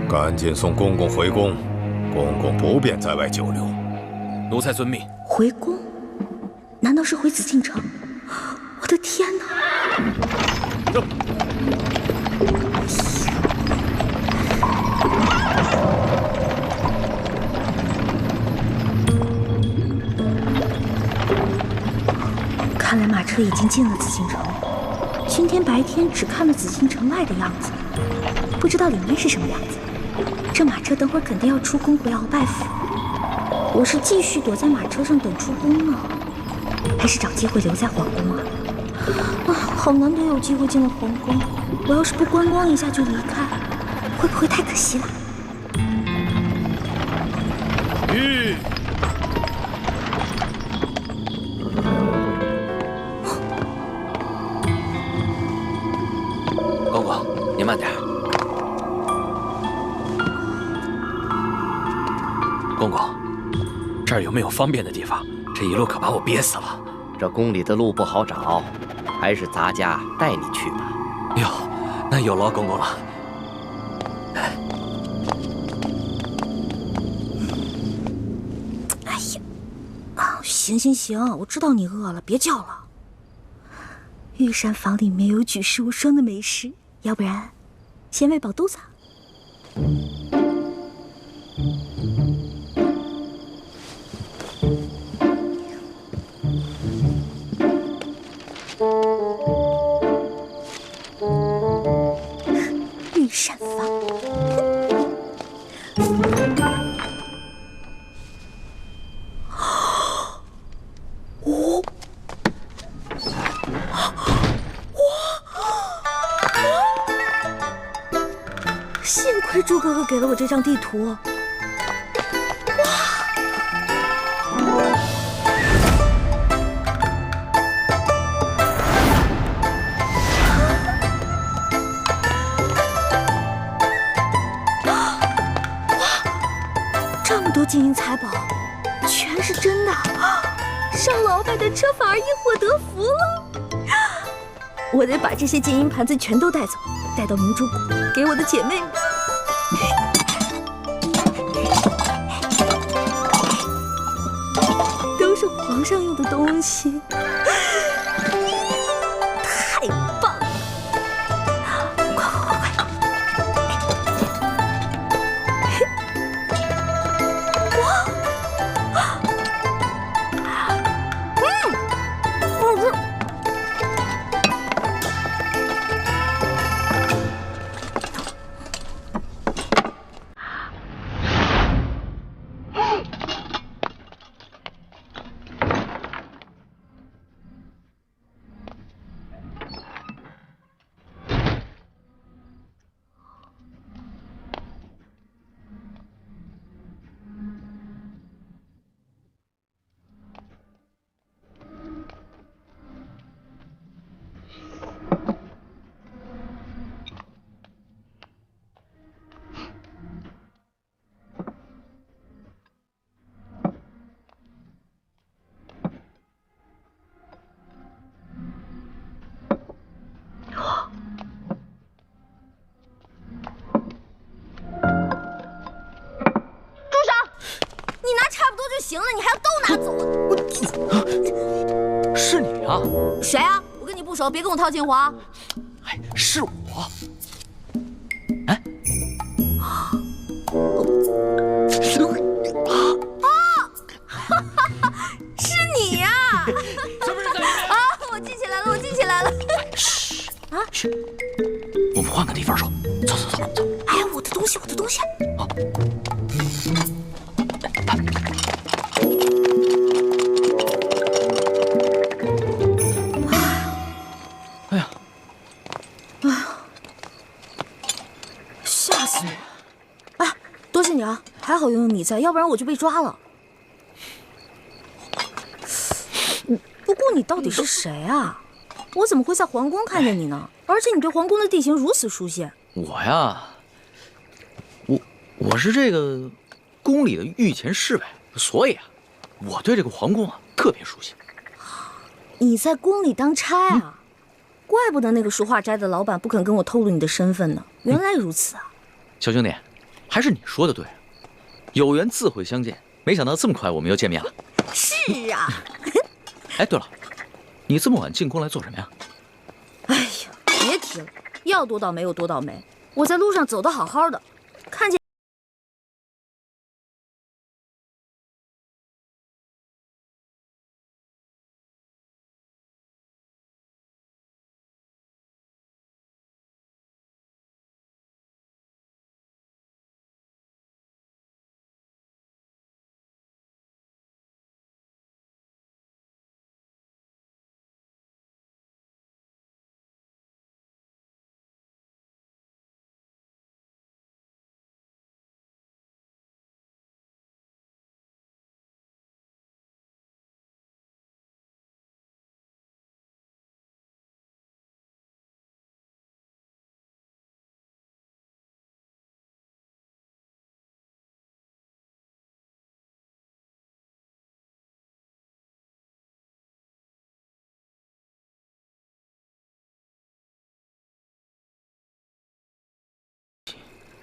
赶紧送公公回宫，公公不便在外久留。奴才遵命。回宫？难道是回紫禁城？我的天哪！看来马车已经进了紫禁城。今天白天只看了紫禁城外的样子，不知道里面是什么样子。这马车等会儿肯定要出宫回鳌拜府。我是继续躲在马车上等出宫呢，还是找机会留在皇宫啊？啊，好难得有机会进了皇宫，我要是不观光一下就离开，会不会太可惜了？公公，您慢点。公公，这儿有没有方便的地方？这一路可把我憋死了。这宫里的路不好找，还是咱家带你去吧。哟，那有劳公公了。哎呀，啊，行行行，我知道你饿了，别叫了。御膳房里面有举世无双的美食，要不然先喂饱肚子。御膳房。幸亏猪哥哥给了我这张地图。这么多金银财宝，全是真的！上老板的车反而因祸得福了。我得把这些金银盘子全都带走，带到明珠谷给我的姐妹们。都是皇上用的东西，太棒了！快！行了，你还要都拿走啊？是你啊？谁啊？我跟你不熟，别跟我套近乎啊！哎，是我。哎，是你呀！啊，我记起来了，我记起来了。嘘啊，嘘，我们换个地方说。走。哎，我的东西，我的东西。啊。吓死我！哎，多谢你啊，还好有你在，要不然我就被抓了。不过你到底是谁啊？我怎么会在皇宫看见你呢？而且你对皇宫的地形如此熟悉。我呀，我是这个宫里的御前侍卫，所以啊，我对这个皇宫啊特别熟悉。你在宫里当差啊？怪不得那个书画斋的老板不肯跟我透露你的身份呢。原来如此啊！小兄弟，还是你说的对，有缘自会相见。没想到这么快我们又见面了。是啊。哎，对了，你这么晚进宫来做什么呀？哎呀，别提了，要多倒霉有多倒霉。我在路上走得好好的，看见。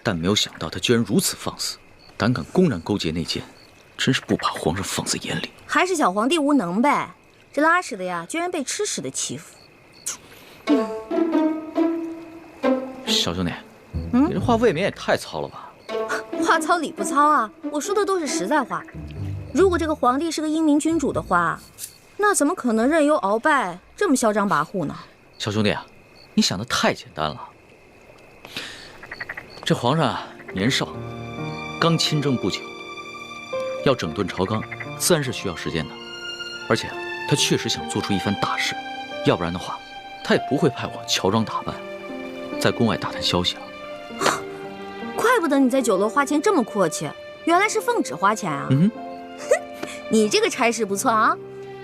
但没有想到他居然如此放肆，胆敢公然勾结内奸，真是不把皇上放在眼里。还是小皇帝无能呗，这拉屎的呀，居然被吃屎的欺负。小兄弟，你这话未免也太糙了吧？话糙理不糙啊，我说的都是实在话。如果这个皇帝是个英明君主的话，那怎么可能任由鳌拜这么嚣张跋扈呢？小兄弟啊，你想的太简单了。 这皇上啊，年少，刚亲政不久，要整顿朝纲，自然是需要时间的。而且他确实想做出一番大事，要不然的话，他也不会派我乔装打扮，在宫外打探消息了。怪不得你在酒楼花钱这么阔气，原来是奉旨花钱啊！你这个差事不错啊！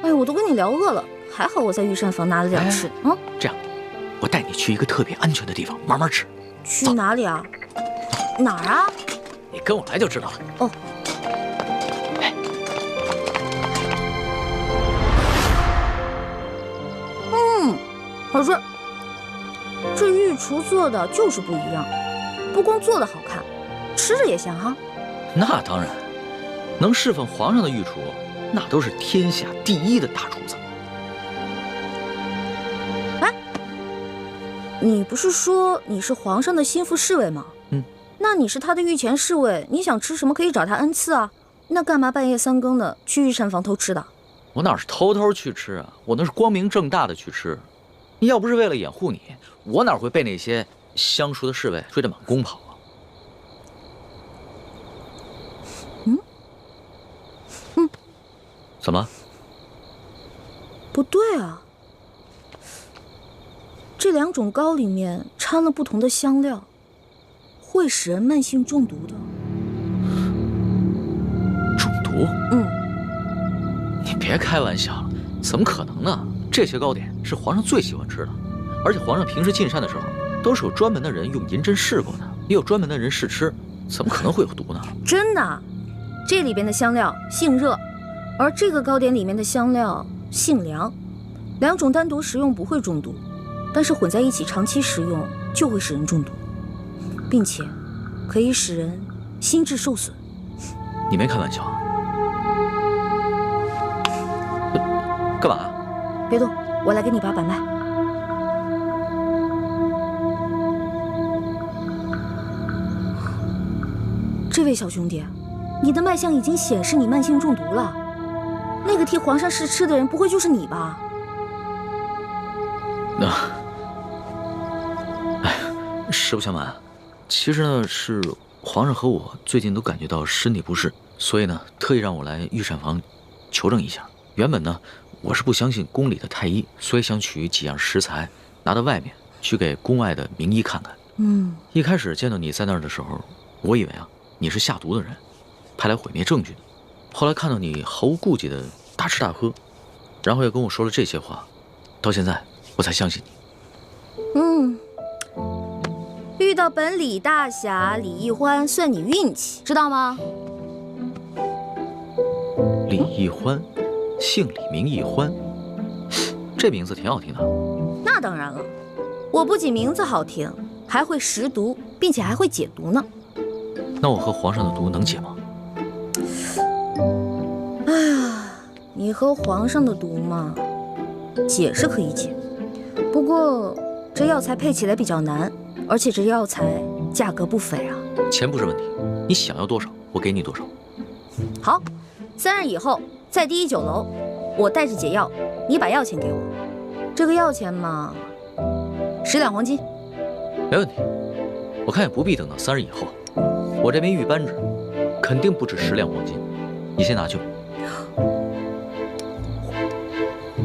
哎呦，我都跟你聊饿了，还好我在御膳房拿了点吃。这样，我带你去一个特别安全的地方慢慢吃。去哪里啊？ 哪儿啊？你跟我来就知道了。哦。可是这御厨做的就是不一样，不光做的好看，吃着也香哈。那当然，能侍奉皇上的御厨，那都是天下第一的大厨子。哎，你不是说你是皇上的心腹侍卫吗？ 那你是他的御前侍卫，你想吃什么可以找他恩赐啊？那干嘛半夜3更的去御膳房偷吃的？我哪是偷偷去吃啊，我那是光明正大的去吃。你要不是为了掩护你，我哪会被那些相熟的侍卫追得满宫跑啊？怎么？不对啊，这2种糕里面掺了不同的香料。 会使人慢性中毒的。中毒？你别开玩笑了，怎么可能呢？这些糕点是皇上最喜欢吃的，而且皇上平时进膳的时候，都是有专门的人用银针试过的，也有专门的人试吃，怎么可能会有毒呢？真的，这里边的香料性热，而这个糕点里面的香料性凉，2种单独食用不会中毒，但是混在一起长期食用就会使人中毒。 并且可以使人心智受损。你没开玩笑啊？干嘛？别动，我来给你把把脉。这位小兄弟，你的脉象已经显示你慢性中毒了。那个替皇上试吃的人，不会就是你吧？实不相瞒。 其实呢，是皇上和我最近都感觉到身体不适，所以呢，特意让我来御膳房求证一下。原本呢，我是不相信宫里的太医，所以想取几样食材拿到外面去给宫外的名医看看。一开始见到你在那儿的时候，我以为啊你是下毒的人，派来毁灭证据的。后来看到你毫无顾忌的大吃大喝，然后又跟我说了这些话，到现在我才相信你。遇到本李大侠李易欢，算你运气，知道吗？李易欢，姓李名易欢，这名字挺好听的。那当然了，我不仅名字好听，还会识毒，并且还会解毒呢。那我和皇上的毒能解吗？哎呀，你和皇上的毒嘛，解是可以解，不过这药材配起来比较难，而且这药材价格不菲啊。钱不是问题，你想要多少，我给你多少。好，3日以后在第1酒楼，我带着解药，你把药钱给我。这个药钱嘛，10两黄金。没问题，我看也不必等到3日以后，我这边玉扳指肯定不止10两黄金，你先拿去吧。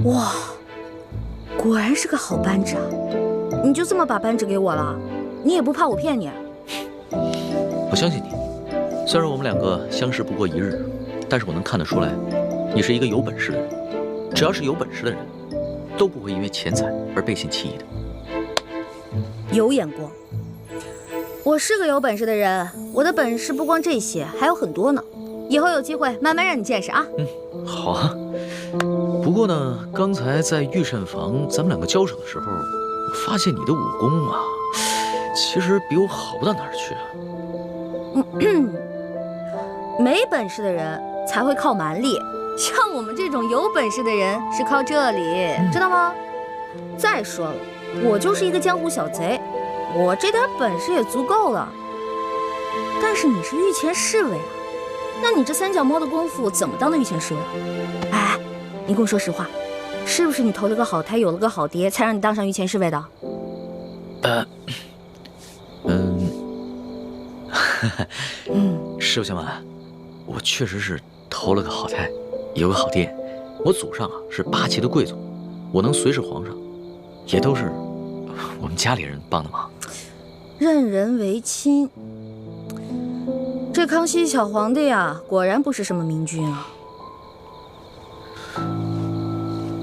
哇，果然是个好扳指啊！你就这么把扳指给我了？你也不怕我骗你？我相信你，虽然我们2个相识不过1日，但是我能看得出来，你是一个有本事的人。只要是有本事的人，都不会因为钱财而背信弃义的。有眼光，我是个有本事的人，我的本事不光这些，还有很多呢。以后有机会慢慢让你见识啊。好啊。不过呢，刚才在御膳房咱们2个交手的时候，我发现你的武功啊，其实比我好不到哪儿去啊。没本事的人才会靠蛮力，像我们这种有本事的人是靠这里，知道吗？再说了，我就是一个江湖小贼，我这点本事也足够了。但是你是御前侍卫啊，那你这3脚猫的功夫怎么当的御前侍卫？哎，你跟我说实话，是不是你投了个好胎，有了个好爹，才让你当上御前侍卫的？实不相瞒，我确实是投了个好胎，有个好爹。我祖上啊是8旗的贵族，我能随侍皇上，也都是我们家里人帮的忙。任人唯亲，这康熙小皇帝啊，果然不是什么明君啊。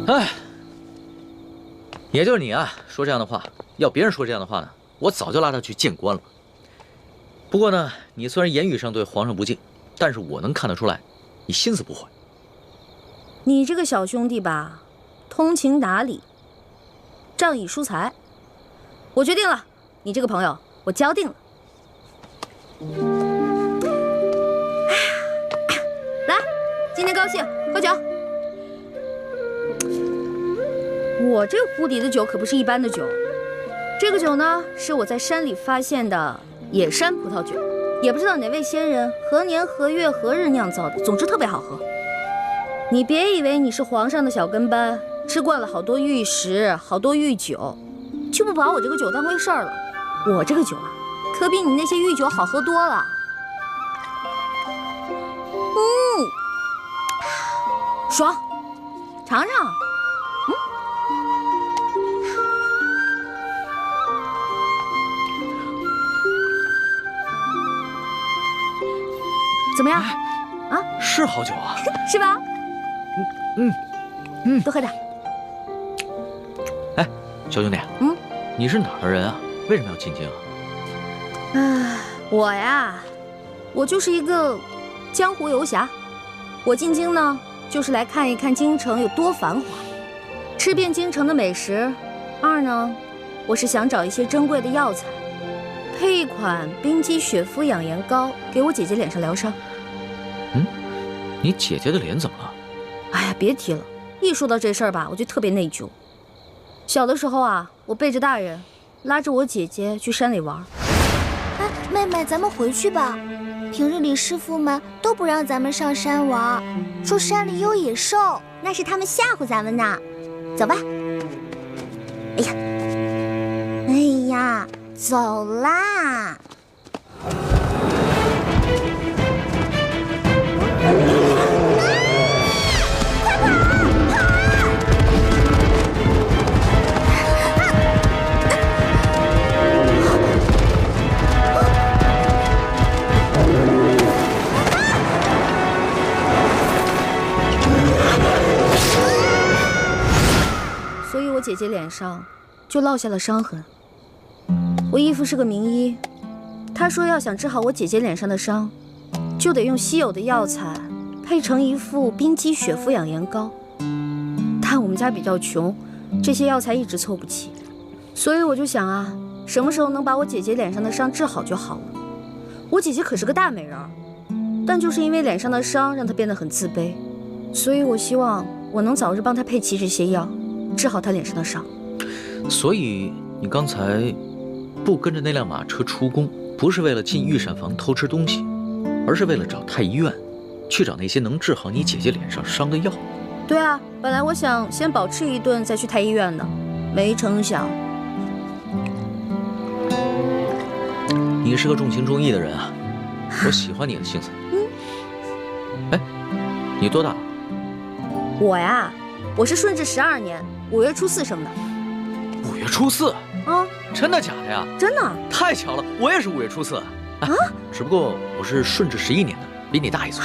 哎，也就是你啊，说这样的话，要别人说这样的话呢，我早就拉他去见官了。不过呢，你虽然言语上对皇上不敬，但是我能看得出来，你心思不坏。你这个小兄弟吧，通情达理，仗义疏财。我决定了，你这个朋友我交定了。来，今天高兴，喝酒。我这壶底的酒可不是一般的酒，这个酒呢是我在山里发现的野山葡萄酒，也不知道哪位仙人何年何月何日酿造的，总之特别好喝。你别以为你是皇上的小跟班，吃惯了好多御食，好多御酒，就不把我这个酒当回事儿了。我这个酒啊，可比你那些御酒好喝多了。爽，尝尝。怎么样？啊，是好酒啊，是吧？多喝点。哎，小兄弟，你是哪儿的人啊？为什么要进京啊？我呀，我就是一个江湖游侠。我进京呢，就是来看一看京城有多繁华，吃遍京城的美食。2呢，我是想找一些珍贵的药材，配一款冰肌雪肤养颜膏，给我姐姐脸上疗伤。你姐姐的脸怎么了？哎呀，别提了，一说到这事儿吧，我就特别内疚。小的时候啊，我背着大人，拉着我姐姐去山里玩。哎，妹妹，咱们回去吧。平日里师傅们都不让咱们上山玩，说山里有野兽，那是他们吓唬咱们呢。走吧。哎呀，走啦！所以我姐姐脸上就落下了伤痕。我义父是个名医，他说要想治好我姐姐脸上的伤，就得用稀有的药材配成一副冰肌雪肤养颜膏。但我们家比较穷，这些药材一直凑不齐，所以我就想啊，什么时候能把我姐姐脸上的伤治好就好了。我姐姐可是个大美人，但就是因为脸上的伤让她变得很自卑，所以我希望我能早日帮他配齐这些药，治好他脸上的伤。所以你刚才不跟着那辆马车出宫，不是为了进御膳房偷吃东西，而是为了找太医院，去找那些能治好你姐姐脸上伤的药。对啊，本来我想先饱吃一顿再去太医院的，没成想。你是个重情重义的人啊，我喜欢你的性子。哎，你多大？我呀，我是顺治12年5月初4生的。5月初4？啊，真的假的呀？真的。太巧了，我也是5月初4。啊，只不过我是顺治11年的，比你大1岁。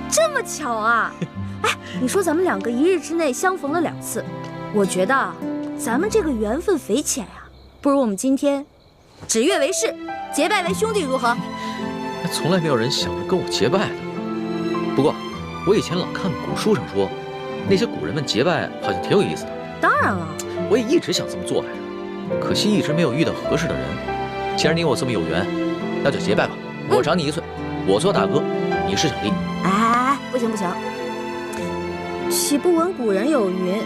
这么巧啊！哎，你说咱们2个1日之内相逢了2次，我觉得咱们这个缘分匪浅呀，不如我们今天指月为誓，结拜为兄弟，如何？从来没有人想着跟我结拜的。不过，我以前老看古书上说，那些古人们结拜好像挺有意思的。当然了，我也一直想这么做来着，可惜一直没有遇到合适的人。既然你我这么有缘，那就结拜吧。我长你1岁，我做大哥，你是小弟。哎，不行不行，岂不闻古人有云：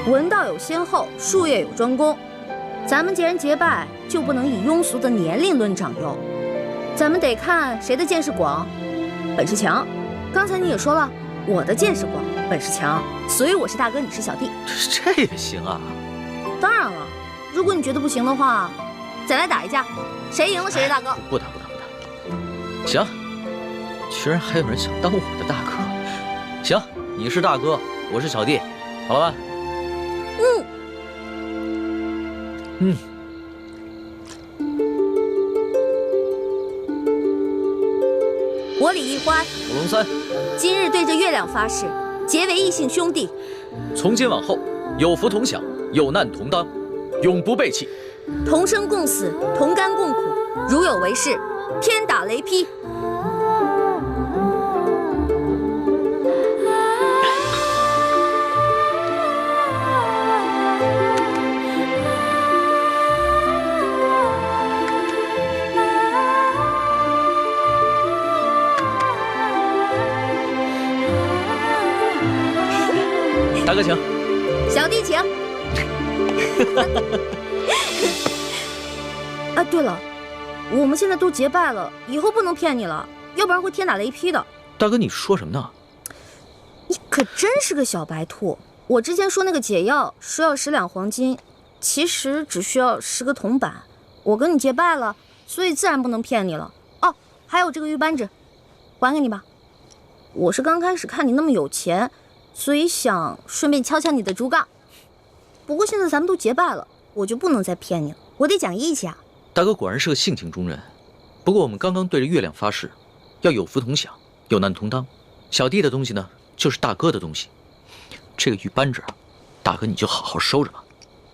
文道有先后，术业有专攻。咱们既然结拜，就不能以庸俗的年龄论长幼，咱们得看谁的见识广，本事强。刚才你也说了，我的见识广，本事强，所以我是大哥，你是小弟。这也行啊？当然了，如果你觉得不行的话，再来打一架，谁赢了谁是大哥。不打。行，居然还有人想当我的大哥。行，你是大哥，我是小弟，好了吧？我李易欢，我龙三，今日对着月亮发誓，结为异姓兄弟。从今往后，有福同享，有难同当，永不背弃。同生共死，同甘共苦，如有违誓，天打雷劈。大哥请，小弟请。啊，对了，我们现在都结拜了，以后不能骗你了，要不然会天打雷劈的。大哥，你说什么呢？你可真是个小白兔！我之前说那个解药说要10两黄金，其实只需要10个铜板。我跟你结拜了，所以自然不能骗你了。哦，还有这个玉扳指，还给你吧。我是刚开始看你那么有钱，所以想顺便敲敲你的竹杠。不过现在咱们都结拜了，我就不能再骗你了，我得讲义气啊。大哥果然是个性情中人。不过我们刚刚对着月亮发誓，要有福同享，有难同当。小弟的东西呢，就是大哥的东西。这个玉扳指啊，大哥你就好好收着吧。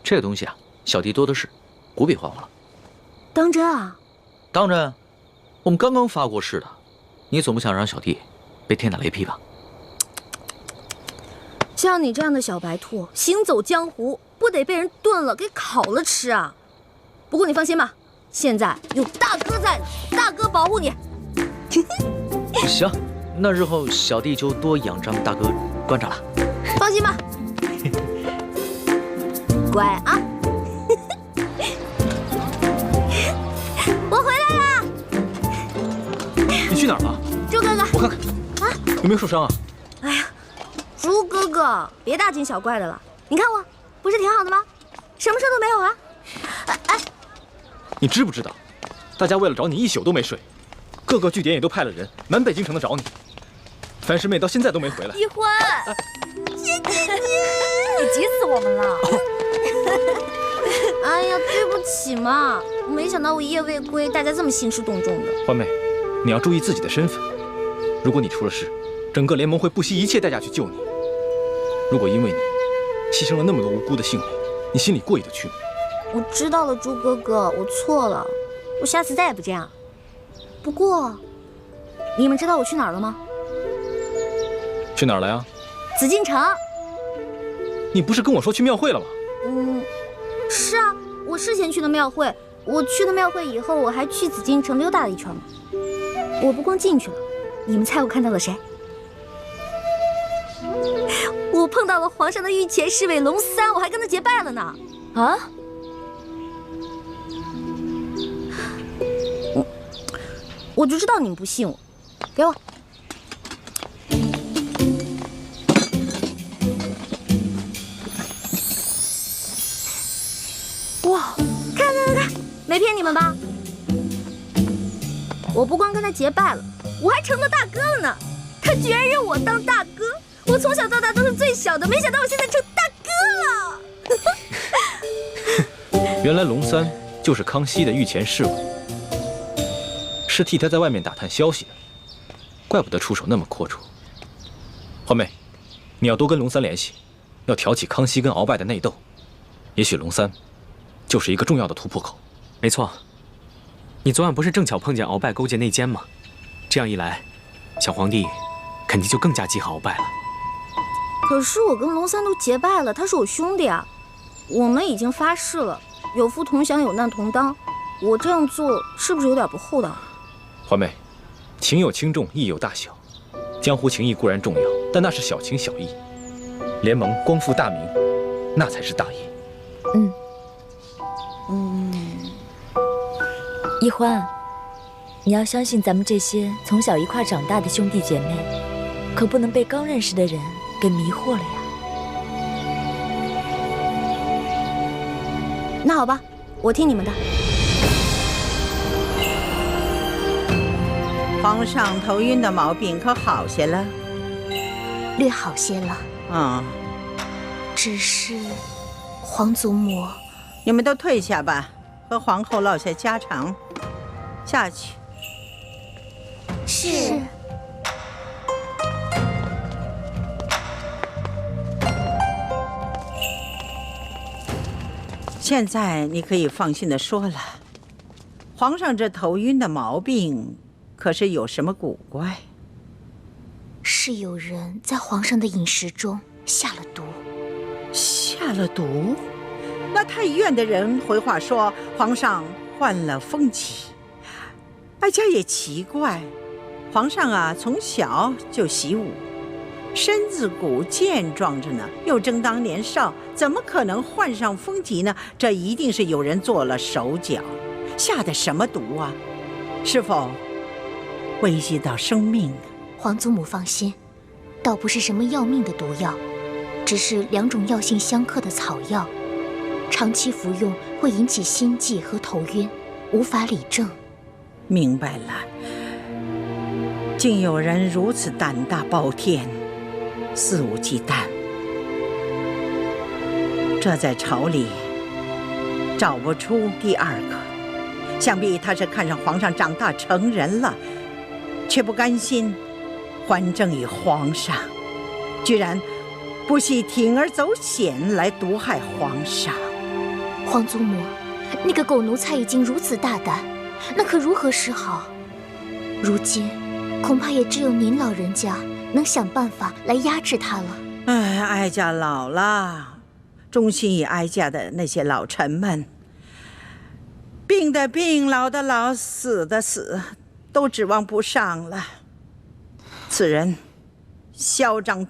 这个东西啊，小弟多的是，不必还我了。当真啊？当真。我们刚刚发过誓的，你总不想让小弟被天打雷劈吧？像你这样的小白兔，行走江湖不得被人炖了给烤了吃啊！不过你放心吧，现在有大哥在呢，大哥保护你。行，那日后小弟就多仰仗大哥观察了。放心吧，乖啊！我回来啦！你去哪儿了？猪哥哥，我看看啊，有没有受伤啊？哎呀，猪哥哥，别大惊小怪的了。你看我不是挺好的吗？什么事都没有啊！哎，你知不知道，大家为了找你1宿都没睡，各个据点也都派了人，满北京城的找你。樊师妹到现在都没回来。一欢，谢姐姐，你急死我们了。哎呀，对不起嘛，没想到我一夜未归，大家这么兴师动众的。欢妹，你要注意自己的身份。如果你出了事，整个联盟会不惜一切代价去救你。如果因为你牺牲了那么多无辜的性命，你心里过意得去吗？我知道了，猪哥哥，我错了，我下次再也不这样。不过，你们知道我去哪儿了吗？去哪儿了呀？紫禁城。你不是跟我说去庙会了吗？是啊，我事前去的庙会。我去了庙会以后，我还去紫禁城溜达了一圈呢。我不光进去了，你们猜我看到了谁？我碰到了皇上的御前侍卫龙三，我还跟他结拜了呢。啊？我就知道你们不信我，给我。哇，看，没骗你们吧？我不光跟他结拜了，我还成了大哥了呢。他居然认我当大哥，我从小到大都是最小的，没想到我现在成大哥了。原来龙三就是康熙的御前侍卫，是替他在外面打探消息的，怪不得出手那么阔绰。华妹，你要多跟龙三联系，要挑起康熙跟鳌拜的内斗，也许龙三就是一个重要的突破口。没错，你昨晚不是正巧碰见鳌拜勾结内奸吗？这样一来，小皇帝肯定就更加记恨鳌拜了。可是我跟龙三都结拜了，他是我兄弟啊，我们已经发誓了，有福同享，有难同当。我这样做是不是有点不厚道？华妹，情有轻重，义有大小。江湖情义固然重要，但那是小情小义。联盟光复大明，那才是大义。一欢，你要相信咱们这些从小一块长大的兄弟姐妹，可不能被刚认识的人给迷惑了呀。那好吧，我听你们的。皇上头晕的毛病可好些了？略好些了。只是皇祖母，你们都退下吧，和皇后唠些家常。下去。是。现在你可以放心的说了，皇上这头晕的毛病可是有什么古怪？是有人在皇上的饮食中下了毒。下了毒？那太医院的人回话说皇上患了风疾。哀家也奇怪，皇上啊从小就习武，身子骨健壮着呢，又正当年少，怎么可能患上风疾呢？这一定是有人做了手脚，下的什么毒啊？是否危及到生命？皇祖母放心，倒不是什么要命的毒药，只是2种药性相克的草药，长期服用会引起心悸和头晕，无法理政。明白了，竟有人如此胆大包天，肆无忌惮，这在朝里找不出第二个。想必他是看上皇上长大成人了，却不甘心还政于皇上，居然不惜铤而走险来毒害皇上。皇祖母，那个狗奴才已经如此大胆，那可如何是好？如今恐怕也只有您老人家能想办法来压制他了。哀家老了，忠心于哀家的那些老臣们，病的病，老的老，死的死，都指望不上了。此人嚣张